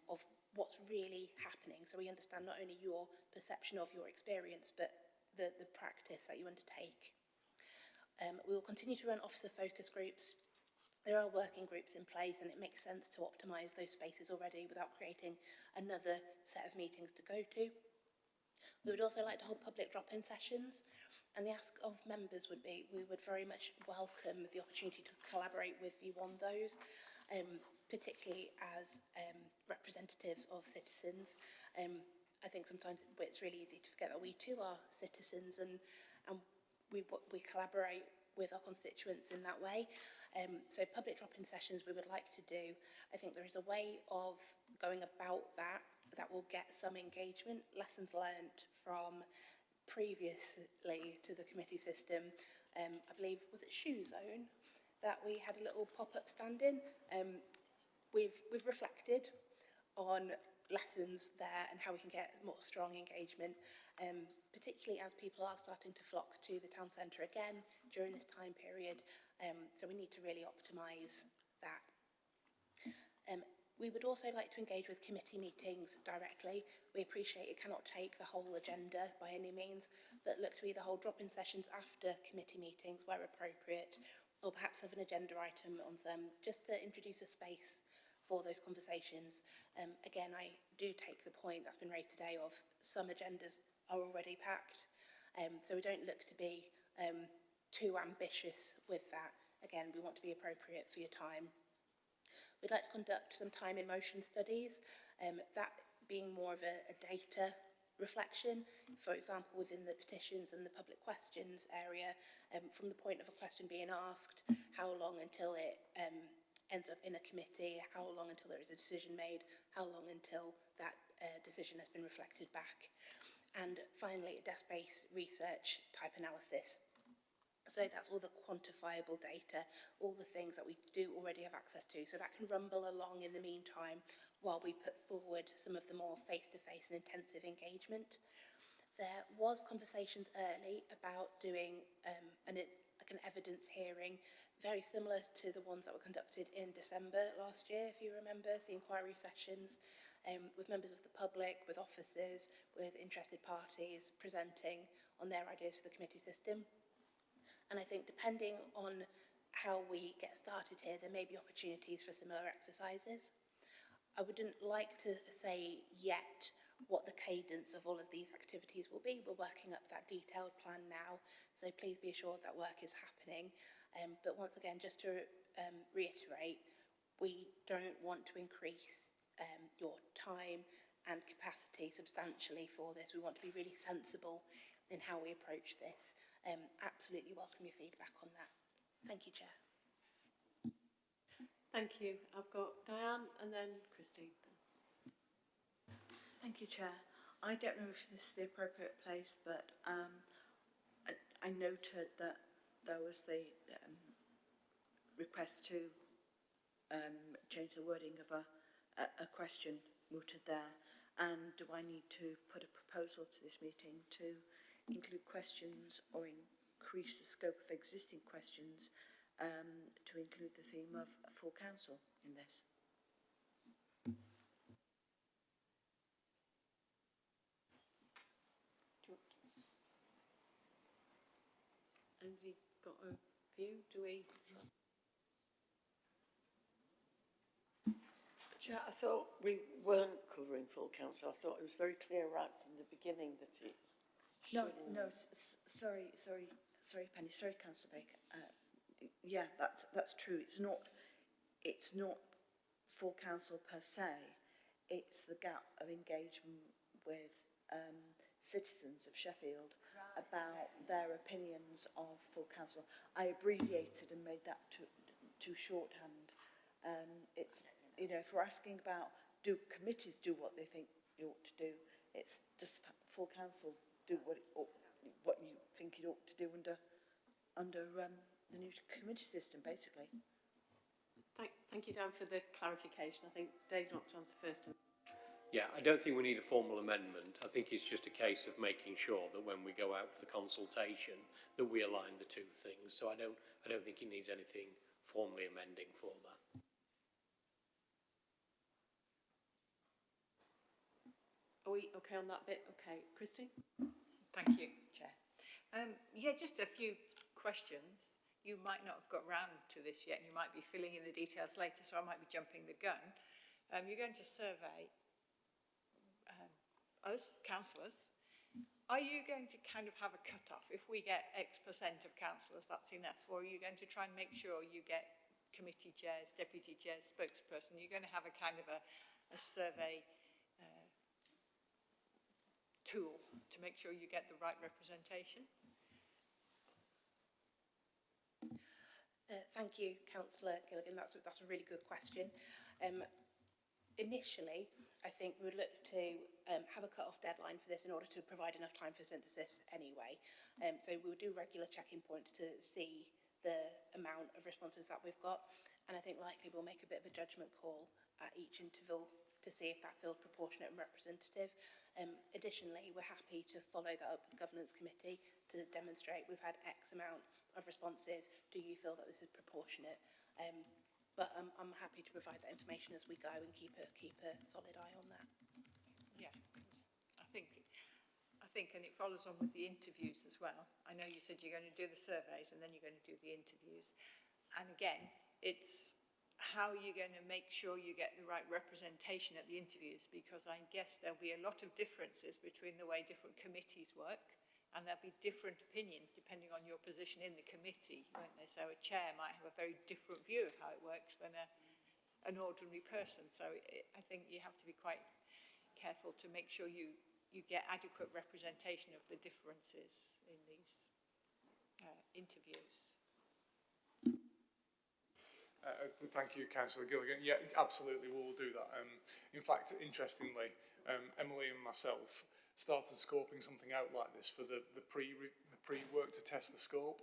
of what's really happening, so we understand not only your perception of your experience, but the practice that you undertake. We will continue to run officer focus groups. There are working groups in place, and it makes sense to optimise those spaces already without creating another set of meetings to go to. We would also like to hold public drop-in sessions, and the ask of members would be, we would very much welcome the opportunity to collaborate with you on those, particularly as representatives of citizens. I think sometimes it's really easy to forget that we too are citizens, and we collaborate with our constituents in that way. So public drop-in sessions we would like to do. I think there is a way of going about that will get some engagement, lessons learned from previously to the committee system. I believe, was it Shoe Zone, that we had a little pop-up stand-in. We've reflected on lessons there and how we can get more strong engagement, particularly as people are starting to flock to the town centre again during this time period. So we need to really optimise that. We would also like to engage with committee meetings directly. We appreciate it cannot take the whole agenda by any means, but look to either hold drop-in sessions after committee meetings where appropriate, or perhaps have an agenda item on them, just to introduce a space for those conversations. Again, I do take the point that's been raised today of some agendas are already packed, so we don't look to be too ambitious with that. Again, we want to be appropriate for your time. We'd like to conduct some time in motion studies, that being more of a data reflection, for example, within the petitions and the public questions area, from the point of a question being asked, how long until it ends up in a committee, how long until there is a decision made, how long until that decision has been reflected back. And finally, a desk-based research type analysis. So that's all the quantifiable data, all the things that we do already have access to, so that can rumble along in the meantime while we put forward some of the more face-to-face and intensive engagement. There was conversations early about doing an evidence hearing, very similar to the ones that were conducted in December last year, if you remember, the inquiry sessions, with members of the public, with officers, with interested parties presenting on their ideas for the committee system. And I think depending on how we get started here, there may be opportunities for similar exercises. I wouldn't like to say yet what the cadence of all of these activities will be. We're working up that detailed plan now, so please be assured that work is happening. But once again, just to reiterate, we don't want to increase your time and capacity substantially for this. We want to be really sensible in how we approach this. Absolutely welcome your feedback on that. Thank you, Chair. Thank you. I've got Diane and then Christine. Thank you, Chair. I don't know if this is the appropriate place, but I noted that there was the request to change the wording of a question mooted there. And do I need to put a proposal to this meeting to include questions or increase the scope of existing questions to include the theme of full council in this? Anybody got a view? Do we? Chair, I thought we weren't covering full council. I thought it was very clear right from the beginning that it sorry, Penny. Sorry, Councillor Baker. Yeah, that's true. It's not full council per se. It's the gap of engagement with citizens of Sheffield about their opinions of full council. I abbreviated and made that too shorthand. It's, you know, if we're asking about do committees do what they think you ought to do, it's just full council do what you think it ought to do under the new committee system, basically. Thank you, Dan, for the clarification. I think Dave wants to answer first. Yeah, I don't think we need a formal amendment. I think it's just a case of making sure that when we go out for the consultation, that we align the two things. So I don't think it needs anything formally amending for that. Are we okay on that bit? Okay, Christine? Thank you, Chair. Yeah, just a few questions. You might not have got round to this yet, and you might be filling in the details later, so I might be jumping the gun. You're going to survey us, councillors. Are you going to kind of have a cut-off? If we get X% of councillors, that's enough? Or are you going to try and make sure you get committee chairs, deputy chairs, spokesperson? You're going to have a kind of a survey tool to make sure you get the right representation? Thank you, Councillor Gilligan. That's a really good question. Initially, I think we would look to have a cut-off deadline for this in order to provide enough time for synthesis anyway. So we would do regular check-in points to see the amount of responses that we've got. And I think likely we'll make a bit of a judgment call at each interval to see if that feels proportionate and representative. Additionally, we're happy to follow that up with the Governance Committee to demonstrate we've had X amount of responses. Do you feel that this is proportionate? But I'm happy to provide that information as we go and keep a solid eye on that. Yeah, I think, and it follows on with the interviews as well. I know you said you're going to do the surveys and then you're going to do the interviews. And again, it's how you're going to make sure you get the right representation at the interviews, because I guess there'll be a lot of differences between the way different committees work, and there'll be different opinions depending on your position in the committee, won't there? So a chair might have a very different view of how it works than an ordinary person. So I think you have to be quite careful to make sure you get adequate representation of the differences in these interviews. Thank you, Councillor Gilligan. Yeah, absolutely, we'll do that. In fact, interestingly, Emily and myself started scoping something out like this for the pre-work to test the scope,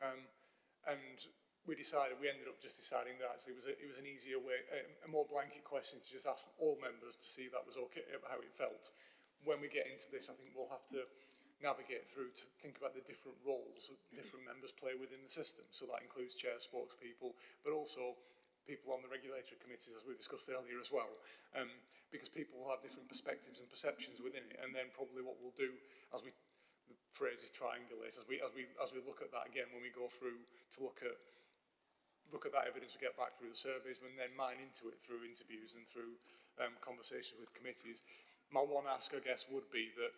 and we ended up just deciding that actually it was an easier way, a more blanket question to just ask all members to see if that was okay, how it felt. When we get into this, I think we'll have to navigate through to think about the different roles that different members play within the system. So that includes chair, spokespeople, but also people on the regulatory committees, as we discussed earlier as well, because people will have different perspectives and perceptions within it. And then probably what we'll do, the phrase is triangulate, as we look at that again when we go through to look at that evidence we get back through the surveys, and then mine into it through interviews and through conversations with committees. My one ask, I guess, would be that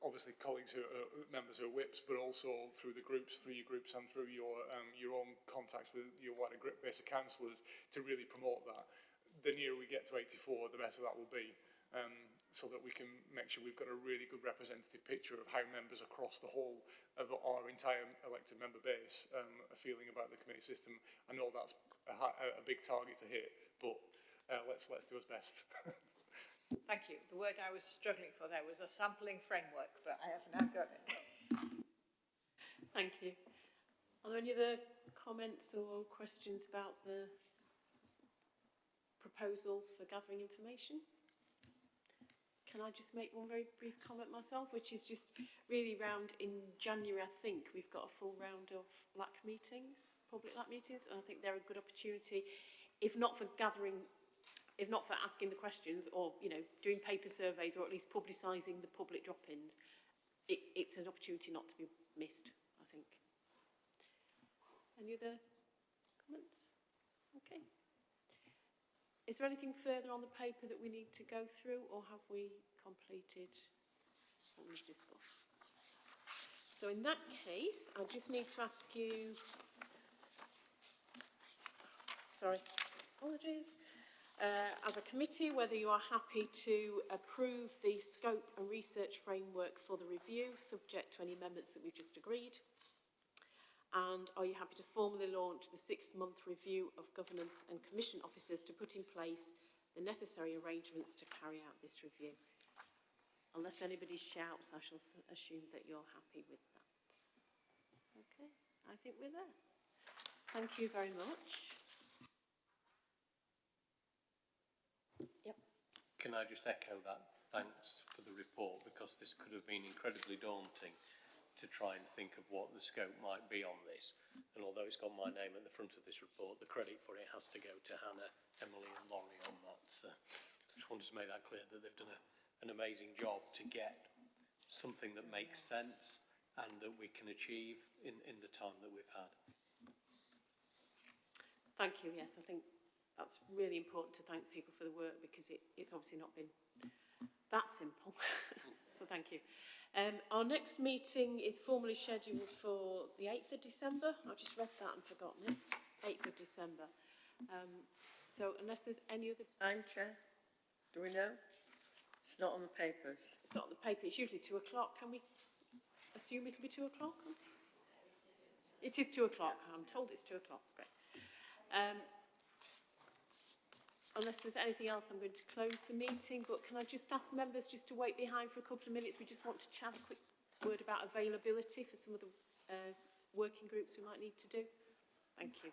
obviously colleagues who are members who are whips, but also through the groups, through your groups and through your own contacts with your wider base of councillors, to really promote that. The nearer we get to 84, the better that will be, so that we can make sure we've got a really good representative picture of how members across the whole of our entire elected member base are feeling about the committee system. I know that's a big target to hit, but let's do our best. Thank you. The word I was struggling for there was a sampling framework, but I have now got it. Thank you. Are there any other comments or questions about the proposals for gathering information? Can I just make one very brief comment myself, which is just really round in January, I think we've got a full round of LAC meetings, public LAC meetings, and I think they're a good opportunity, if not for asking the questions or, doing paper surveys or at least publicising the public drop-ins. It's an opportunity not to be missed, I think. Any other comments? Okay. Is there anything further on the paper that we need to go through, or have we completed what we've discussed? So in that case, I just need to ask you, apologies, as a committee, whether you are happy to approve the scope and research framework for the review, subject to any amendments that we've just agreed. And are you happy to formally launch the 6-month review of governance and commission officers to put in place the necessary arrangements to carry out this review? Unless anybody shouts, I shall assume that you're happy with that. Okay, I think we're there. Thank you very much. Yep. Can I just echo that? Thanks for the report, because this could have been incredibly daunting to try and think of what the scope might be on this. And although it's got my name at the front of this report, the credit for it has to go to Hannah, Emily and Laurie on that. I just wanted to make that clear, that they've done an amazing job to get something that makes sense and that we can achieve in the time that we've had. Thank you. Yes, I think that's really important to thank people for the work, because it's obviously not been that simple. So thank you. Our next meeting is formally scheduled for the 8th of December. I've just read that and forgotten it. 8th of December. So unless there's any other... I'm Chair. Do we know? It's not on the papers. It's not on the paper. It's usually 2 o'clock. Can we assume it'll be 2 o'clock? It is 2 o'clock. I'm told it's 2 o'clock. Great. Unless there's anything else, I'm going to close the meeting, but can I just ask members just to wait behind for a couple of minutes? We just want to chat a quick word about availability for some of the working groups we might need to do. Thank you.